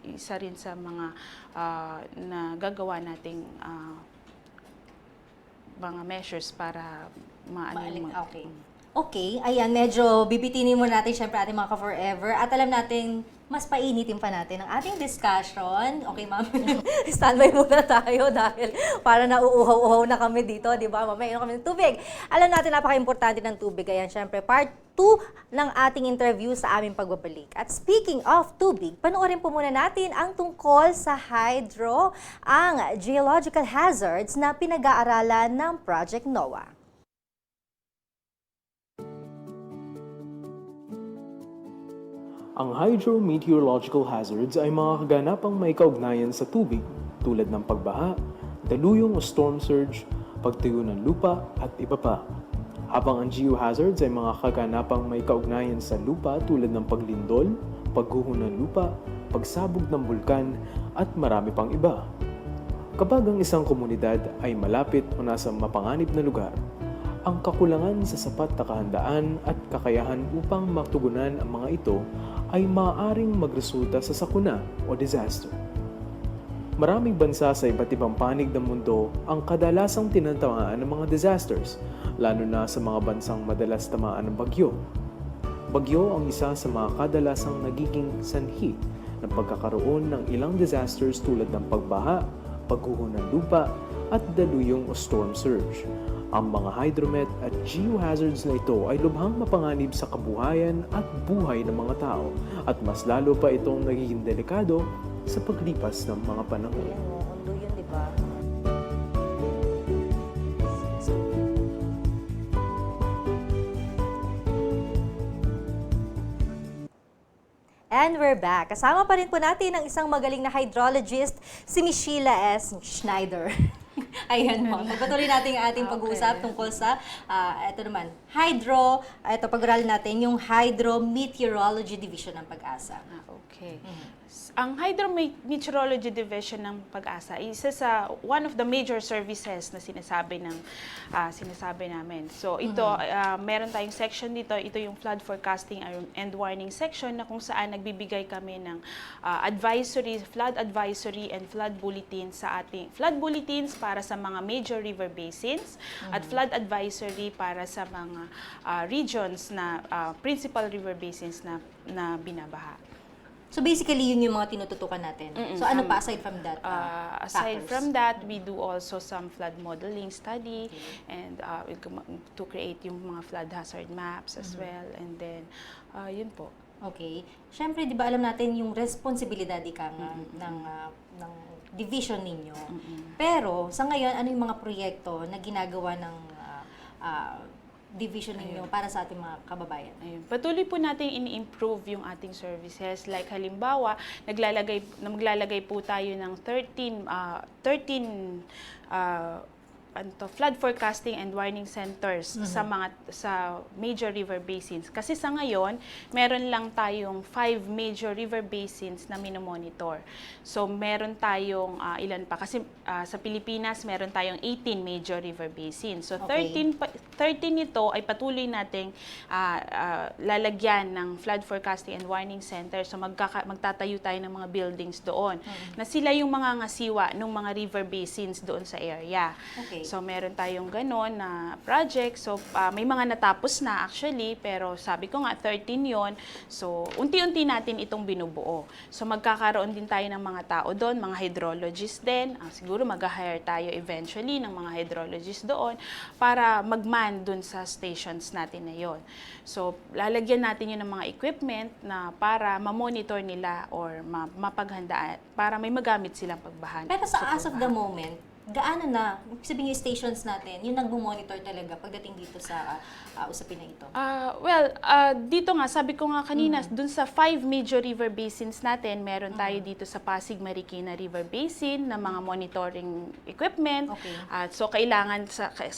isa rin sa mga nagagawa nating mga measures para Okay, ayan, medyo bibitinin mo natin syempre ating mga ka-forever at alam natin mas painitin pa natin ang ating discussion. Okay, ma'am? Standby muna tayo dahil para nauuhaw-uhaw na kami dito, di ba? Mamaya kami ng tubig. Alam natin, napaka-importante ng tubig. Ayan, syempre, part 2 ng ating interview sa aming pagbabalik. At speaking of tubig, panoorin po muna natin ang tungkol sa hydro, ang geological hazards na pinag-aaralan ng Project NOAA. Ang hydrometeorological hazards ay mga kaganapang may kaugnayan sa tubig tulad ng pagbaha, daluyong o storm surge, pagtuyo ng lupa at iba pa. Habang ang geohazards ay mga kaganapang may kaugnayan sa lupa tulad ng paglindol, pagguho ng lupa, pagsabog ng bulkan at marami pang iba. Kapag ang isang komunidad ay malapit o nasa mapanganib na lugar, ang kakulangan sa sapat na kahandaan at kakayahan upang matugunan ang mga ito ay maaaring magresulta sa sakuna o disaster. Maraming bansa sa iba't ibang panig ng mundo ang kadalasang tinatamaan ng mga disasters, lalo na sa mga bansang madalas tamaan ng bagyo. Bagyo ang isa sa mga kadalasang nagiging sanhi ng pagkakaroon ng ilang disasters tulad ng pagbaha, pagguho ng lupa, at daluyong o storm surge. Ang mga hydromet at geohazards na ito ay lubhang mapanganib sa kabuhayan at buhay ng mga tao at mas lalo pa itong nagiging delikado sa paglipas ng mga panahon. Mundo yun, di ba? And we're back. Kasama pa rin po natin ang isang magaling na hydrologist, si Miss Sheila S. Schneider. Ayan mo. Pagpatuloy natin ang ating pag-uusap tungkol sa, ito naman, pag-ural natin yung Hydrometeorology Division ng Pag-asa. Okay. Ang Hydrometeorology Division ng Pag-asa isa sa one of the major services na sinasabi namin. So ito, meron tayong section dito, ito yung flood forecasting and warning section na kung saan nagbibigay kami ng flood advisory and flood bulletins sa ating flood bulletins para sa mga major river basins at flood advisory para sa mga regions na principal river basins na binabaha. So basically, yun yung mga tinututukan natin. So ano pa aside from that? Aside from that, we do also some flood modeling study and to create yung mga flood hazard maps as well. And then, yun po. Okay. Siyempre, di ba alam natin yung responsibilidad ng division ninyo. Pero sa ngayon, ano yung mga proyekto na ginagawa ng division ninyo para sa ating mga kababayan? Ayun. Patuloy po natin in-improve yung ating services. Like halimbawa, maglalagay po tayo ng 13 flood forecasting and warning centers sa major river basins. Kasi sa ngayon, meron lang tayong 5 major river basins na minomonitor. So meron tayong ilan pa kasi sa Pilipinas meron tayong 18 major river basins. So 13 nito ay patuloy nating lalagyan ng flood forecasting and warning center. So magtatayo tayo ng mga buildings doon na sila yung mga ngasiwa ng mga river basins doon sa area. Okay. So, meron tayong ganon na project. So, may mga natapos na actually, pero sabi ko nga, 13 yon. So, unti-unti natin itong binubuo. So, magkakaroon din tayo ng mga tao doon, mga hydrologists din. Siguro mag-hire tayo eventually ng mga hydrologists doon para mag-man doon sa stations natin na yon. So, lalagyan natin yun ng mga equipment na para ma-monitor nila or mapaghandaan para may magamit silang pagbahan. Pero as of the moment, gaano na, sabihin yung stations natin, yung nag-monitor talaga pagdating dito sa usapin na ito? Dito nga, sabi ko nga kanina, dun sa 5 major river basins natin, meron tayo dito sa Pasig Marikina River Basin na mga monitoring equipment. Okay. So, kailangan,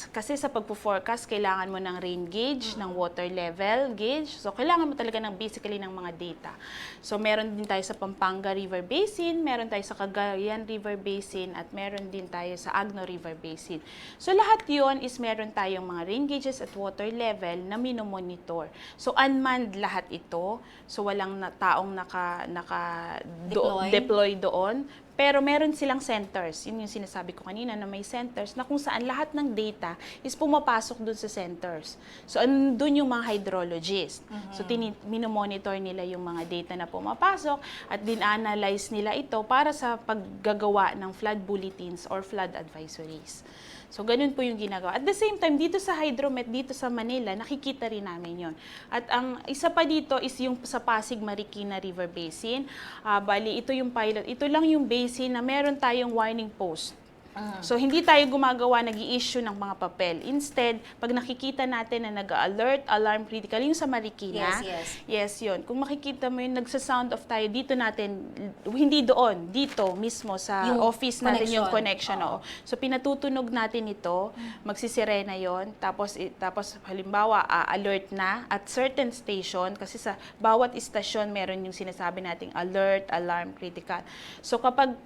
kasi sa pagpo-forecast, kailangan mo ng rain gauge, ng water level gauge. So, kailangan mo talaga basically ng mga data. So, meron din tayo sa Pampanga River Basin, meron tayo sa Cagayan River Basin, at meron din tayo sa Agno River Basin. So lahat yon is meron tayong mga rain gauges at water level na minomonitor. So unmanned lahat ito. So walang taong deploy doon. Pero meron silang centers. Yun yung sinasabi ko kanina na may centers na kung saan lahat ng data is pumapasok dun sa centers. So andun yung mga hydrologists. So minomonitor nila yung mga data na pumapasok at din-analyze nila ito para sa paggagawa ng flood bulletins or flood advisories. So, ganun po yung ginagawa. At the same time, dito sa Hydromet, dito sa Manila, nakikita rin namin yon. At ang isa pa dito is yung sa Pasig Marikina River Basin. Bali, ito yung pilot. Ito lang yung basin na meron tayong warning post. So, hindi tayo gumagawa, nag-i-issue ng mga papel. Instead, pag nakikita natin na nag-alert, alarm critical, yung sa Marikina, yes, yun. Kung makikita mo yung nagsa-sound off tayo, dito natin, hindi doon, dito mismo sa yung office natin yung connection. So, pinatutunog natin ito, magsisirena yon, tapos halimbawa, alert na at certain station, kasi sa bawat istasyon, meron yung sinasabi nating alert, alarm critical. So, kapag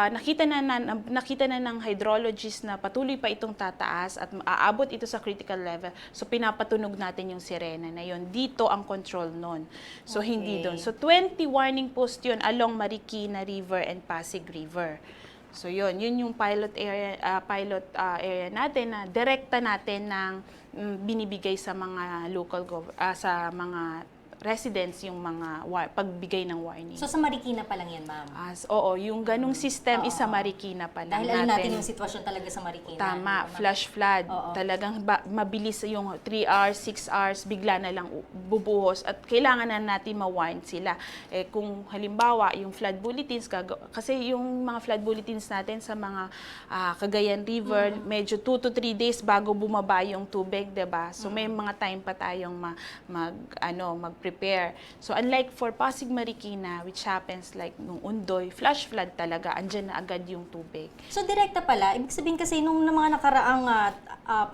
nakita na ng hydrologist na patuloy pa itong tataas at aabot ito sa critical level, so pinapatunog natin yung sirena na yon. Dito ang control nun. So hindi doon. So 20 warning post yun along Marikina River and Pasig River. So yun yung pilot area natin na direkta natin ng binibigay sa mga sa mga residents yung mga pagbigay ng warning. So sa Marikina pa lang yan, ma'am? Oo, yung ganung system is sa Marikina pa lang. Dahil alam natin yung sitwasyon talaga sa Marikina. Tama, flash flood. Talagang mabilis yung 3 hours, 6 hours, bigla na lang bubuhos at kailangan na natin ma-warn sila. Kung halimbawa, yung flood bulletins, kasi yung mga flood bulletins natin sa mga Cagayan River, medyo 2 to 3 days bago bumaba yung tubig, diba? So may mga time pa tayong mag-prepare prepare. So unlike for Pasig Marikina, which happens like nung Undoy, flash flood talaga, andyan na agad yung tubig. So direkta pala, ibig sabihin kasi nung mga nakaraang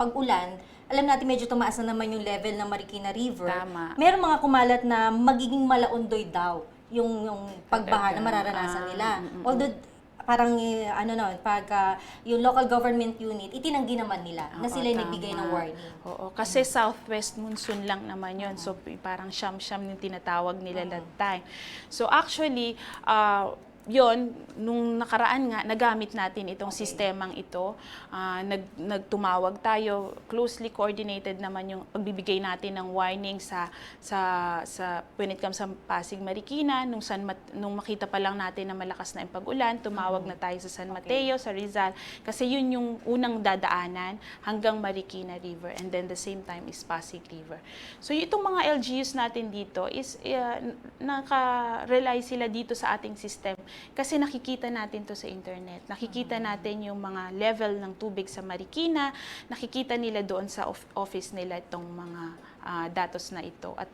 pag-ulan, alam natin medyo tumaas na naman yung level ng Marikina River. Tama. Meron mga kumalat na magiging malaundoy daw yung pagbaha na mararanasan nila. Although parang yung local government unit, itinanggi naman nila na sila nagbigay ng warning. Oo, kasi southwest monsoon lang naman yun. So parang siyam-siyam yung tinatawag nila that time. So actually, yon nung nakaraan nga, nagamit natin itong sistemang ito. Nagtumawag tayo, closely coordinated naman yung pagbibigay natin ng warning sa when it comes sa Pasig Marikina, nung makita pa lang natin na malakas na yung pag-ulan, tumawag na tayo sa San Mateo, sa Rizal, kasi yun yung unang dadaanan hanggang Marikina River, and then the same time is Pasig River. So itong mga LGUs natin dito is naka-rely sila dito sa ating system. Kasi nakikita natin to sa internet. Nakikita natin yung mga level ng tubig sa Marikina. Nakikita nila doon sa office nila itong mga datos na ito. At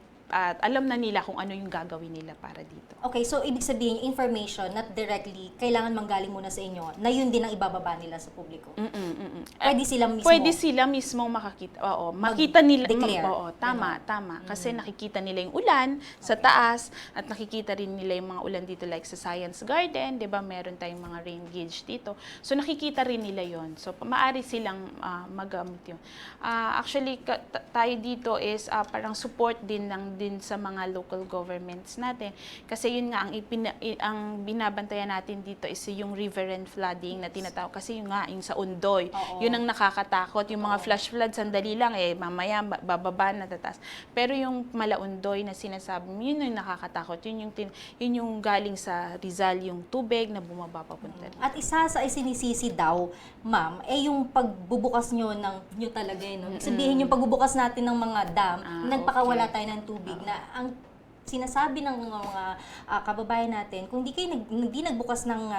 alam na nila kung ano yung gagawin nila para dito. Okay, so ibig sabihin, information, not directly, kailangan manggaling muna sa inyo, na yun din ang ibababa nila sa publiko. Pwede sila mismo? Pwede sila mismo makakita. Oo, makita nila. Declare. Oo, tama. Kasi nakikita nila yung ulan sa taas, at nakikita rin nila yung mga ulan dito like sa Science Garden, 'di ba? Meron tayong mga rain gauge dito. So nakikita rin nila yon. So maaari silang magamit yun. Actually, tayo dito is parang support din sa mga local governments natin. Kasi yun nga, ang binabantayan natin dito is yung riverine flooding na tinatawag. Kasi yun nga, yung sa Undoy, yun ang nakakatakot. Yung mga flash flood, sandali lang, mamaya bababa na tatas. Pero yung Malaundoy na sinasabi, yun yung nakakatakot. Yun yung galing sa Rizal, yung tubig na bumaba papunta. At isa sa isinisisi daw, ma'am, yung pagbubukas nyo talaga, no? Sabihin yung pagbubukas natin ng mga dam, nagpakawala tayo ng tubig, na ang sinasabi ng mga kababayan natin, kung hindi nagbukas ng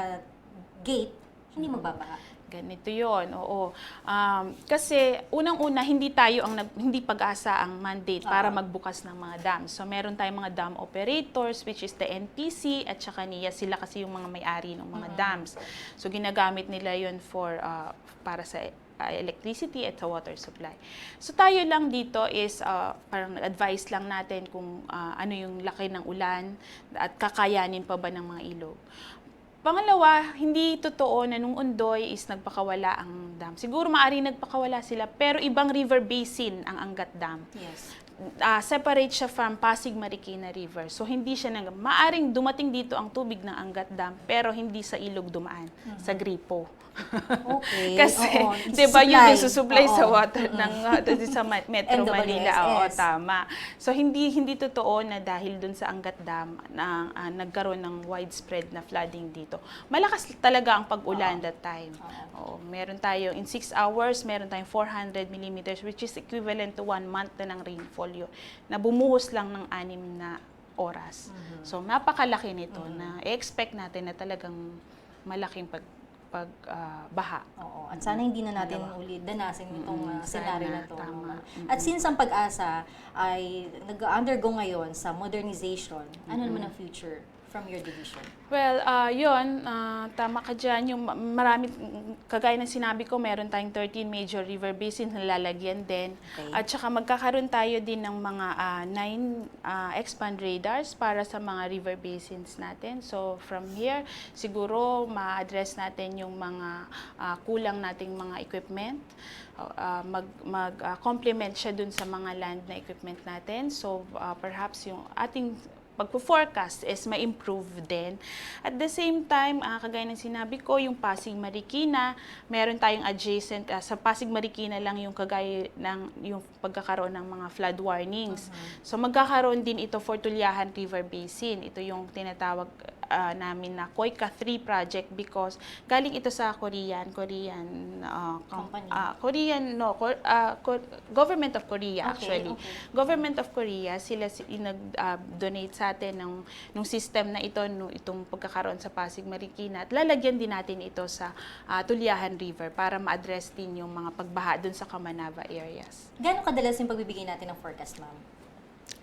gate, hindi magbabaha. Ganito yon, oo. Kasi unang-una, hindi pag-asa ang mandate para magbukas ng mga dams. So meron tayong mga dam operators, which is the NPC at saka NIA. Sila kasi yung mga may-ari ng mga dams. So ginagamit nila yon para sa electricity at sa water supply. So tayo lang dito is parang advice lang natin kung ano yung laki ng ulan at kakayanin pa ba ng mga ilog. Pangalawa, hindi totoo na nung Undoy is nagpakawala ang dam. Siguro maaari nagpakawala sila, pero ibang river basin ang Angat Dam. Yes. Separate siya from Pasig Marikina River. So hindi siya maaring dumating dito ang tubig ng Angat Dam, pero hindi sa ilog dumaan, sa gripo. Okay. Kasi, di ba, yun yung susupply sa water sa Metro Manila. Oo, tama. So, hindi totoo na dahil dun sa Angat Dam na nagkaroon ng widespread na flooding dito. Malakas talaga ang pag-ulan that time. Oo, meron tayo, in 6 hours, meron tayong 400 millimeters, which is equivalent to 1 month na ng rainfall yun, na bumuhos lang ng 6 na oras. So, napakalaki nito na i-expect natin na talagang malaking pagbaha. Oo. At sana hindi na natin ulit danasin itong senaryo na ito. At since ang Pag-asa ay nag-undergo ngayon sa modernization, ano naman ang future from your division? Well, tama ka dyan. Yung marami, kagaya ng sinabi ko, meron tayong 13 major river basins na lalagyan din. Okay. At saka magkakaroon tayo din ng mga 9 expand radars para sa mga river basins natin. So, from here, siguro ma-address natin yung mga kulang nating mga equipment. Mag-complement siya dun sa mga land na equipment natin. So, perhaps yung ating pagpo-forecast is ma-improve din. At the same time, kagaya ng sinabi ko, yung Pasig Marikina, meron tayong adjacent, sa Pasig Marikina lang yung kagaya ng yung pagkakaroon ng mga flood warnings. So magkakaroon din ito for Tulyahan River Basin. Ito yung tinatawag namin na Koika 3 project because galing ito sa Korean company. Government of Korea actually. Okay. Government of Korea, sila nag-donate sa atin ng system na ito, itong pagkakaroon sa Pasig Marikina, at lalagyan din natin ito sa Tulyahan River para ma-address din yung mga pagbaha dun sa Kamanava areas. Gaano kadalas yung pagbibigay natin ng forecast, ma'am?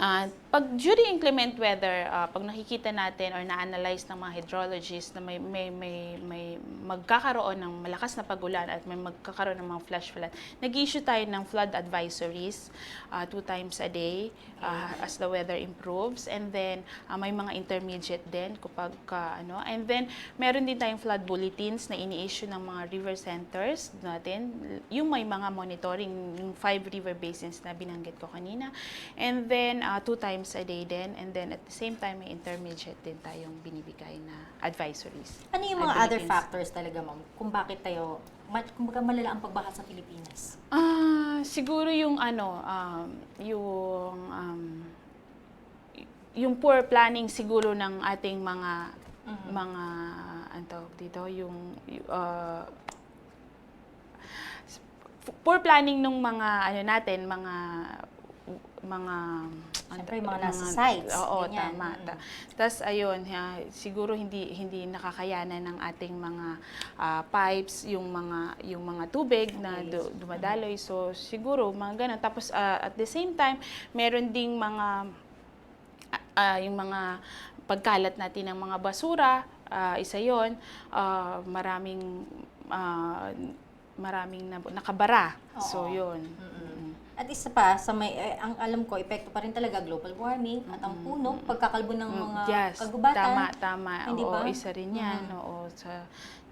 Pag during inclement weather, pag nakikita natin or na-analyze ng mga hydrologists na may magkakaroon ng malakas na pagulan at may magkakaroon ng mga flash flood, nag-issue tayo ng flood advisories 2 times a day as the weather improves. And then may mga intermediate din kapag and then meron din tayong flood bulletins na ini-issue ng mga river centers natin, yung may mga monitoring, yung 5 river basins na binanggit ko kanina. And then 2 times a day din, and then at the same time may intermediate din tayong binibigay na advisories. Ano yung mga other factors talaga, ma'am, kung bakit tayo kumbaga malala ang pagbaha sa Pilipinas? Siguro yung yung poor planning siguro ng ating mga poor planning ng mga Siyempre, mga nasa sites. Oo, ganyan. tama. Tapos, ayun, siguro hindi nakakayanan ng ating mga pipes, yung mga tubig na dumadaloy. So, siguro, mga ganun. Tapos, at the same time, meron ding yung mga pagkalat natin ng mga basura, isa yon, maraming nakabara. Oo. So, yun. At isa pa, ang alam ko, epekto pa rin talaga global warming at ang puno, pagkakalbo ng mga kagubatan. Tama. Hindi ba? Isa rin yan. Oo,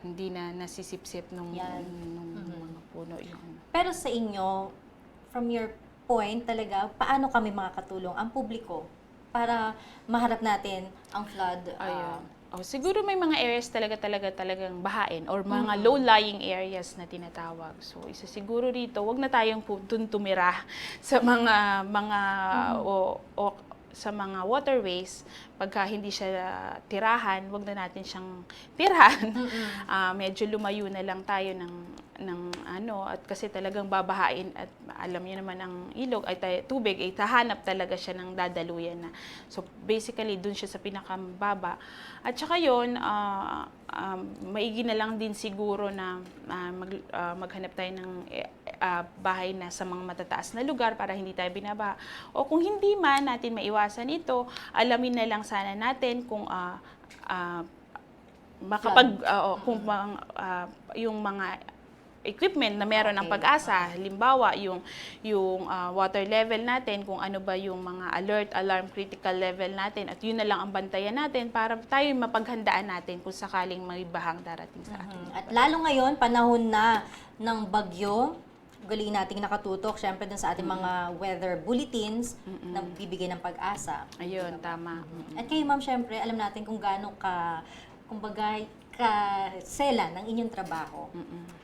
hindi na nasisipsip nung mga puno yun. Pero sa inyo, from your point talaga, paano kami makakatulong ang publiko para maharap natin ang flood? Siguro may mga areas talagang bahain or mga low-lying areas na tinatawag. So, isa siguro rito, wag na tayong tumira sa sa mga waterways. Pagka hindi siya tirahan, wag na natin siyang tirahan. Medyo lumayo na lang tayo at kasi talagang babahain at alam niyo naman ang ilog ay tubig ay tahanap talaga siya ng dadaluyan na. So basically dun siya sa pinakababa. At saka yun, maigi na lang din siguro na maghanap tayo ng bahay na sa mga matataas na lugar para hindi tayo binabaha. O kung hindi man natin maiwasan ito, alamin na lang sana natin kung yung mga equipment na meron ng Pag-asa, halimbawa yung water level natin, kung ano ba yung mga alert, alarm, critical level natin, at yun na lang ang bantayan natin para tayo mapaghandaan natin kung sakaling may bahang darating sa atin. At lalo ngayon, panahon na ng bagyo, galing nating nakatutok, syempre dun sa ating mga weather bulletins na bibigay ng Pag-asa. Ayun, tama. At kayo, ma'am, syempre, alam natin kung gaano ka-sela ng inyong trabaho.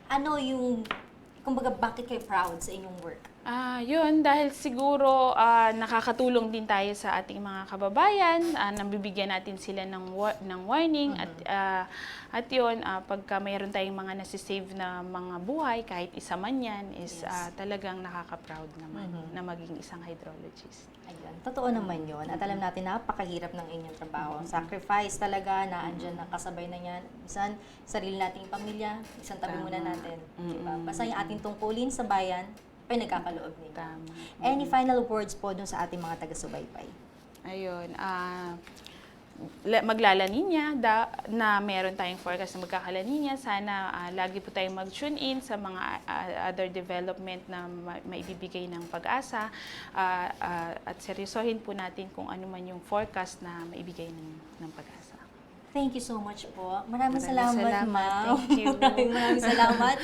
Ano yung, kumbaga, bakit kayo proud sa inyong work? Yun, dahil siguro nakakatulong din tayo sa ating mga kababayan, nabibigyan natin sila ng warning at yun, pagka mayroon tayong mga nasisave na mga buhay, kahit isa man yan, is talagang nakaka-proud naman na maging isang hydrologist. Ayun, totoo naman yun. At alam natin, napakahirap ng inyong trabaho. Sacrifice talaga, na andyan na kasabay na yan. Minsan, sarili nating pamilya, isang tabi muna natin. Diba? Basta yung ating tungkulin sa bayan, ay nagkakaloob ninyo. Any final words po dun sa ating mga taga-subaybay? Ayun, maglalaninya na meron tayong forecast na magkakalaninya. Sana lagi po tayong mag-tune in sa mga other development na maibibigay ng Pag-asa at seryosohin po natin kung ano man yung forecast na maibigay ng Pag-asa. Thank you so much po. Maraming salamat, ma'am. Thank you. Maraming salamat.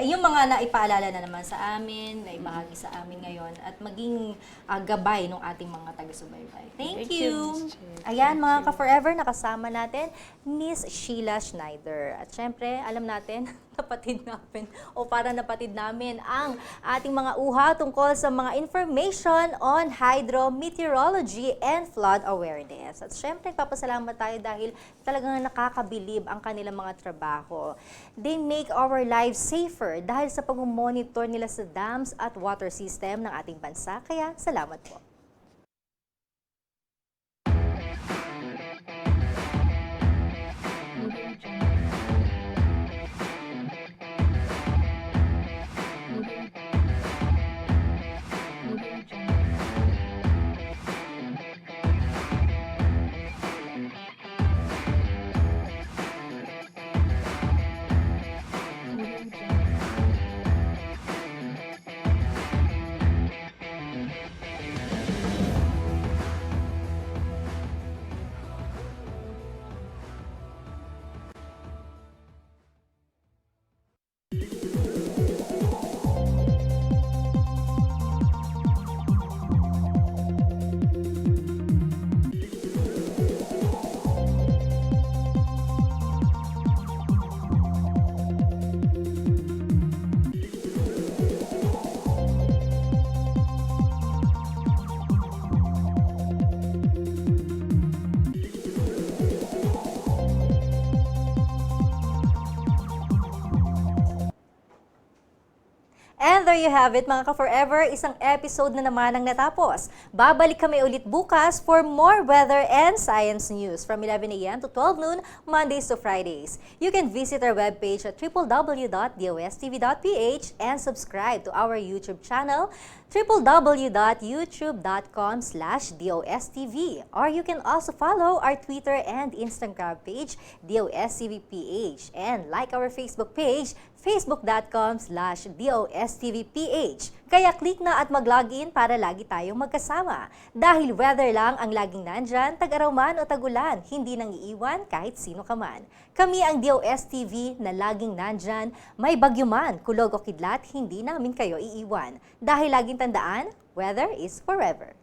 Yung mga naipaalala na naman sa amin, naibahagi sa amin ngayon, at maging gabay ng ating mga taga-subaybay. Thank you. Ayan, mga ka-forever, nakasama natin, Miss Sheila Schneider. At syempre, alam natin, napatid namin ang ating mga uha tungkol sa mga information on hydrometeorology and flood awareness. At syempre, nagpapasalamat tayo dahil talagang nakakabilib ang kanilang mga trabaho. They make our lives safer dahil sa pag-monitor nila sa dams at water system ng ating bansa. Kaya, salamat po. And there you have it mga ka-forever, isang episode na naman ang natapos. Babalik kami ulit bukas for more weather and science news from 11 a.m. to 12 noon, Mondays to Fridays. You can visit our webpage at www.dostv.ph and subscribe to our YouTube channel, www.youtube.com/DOSTV. Or you can also follow our Twitter and Instagram page, DOSTVPH, and like our Facebook page, facebook.com/DOSTVPH. Kaya click na at mag-login para lagi tayong magkasama. Dahil weather lang ang laging nandyan, tag-araw man o tag-ulan, hindi nang iiwan kahit sino ka man. Kami ang DOSTV na laging nandyan, may bagyo man, kulog o kidlat, hindi namin kayo iiwan. Dahil laging tandaan, weather is forever.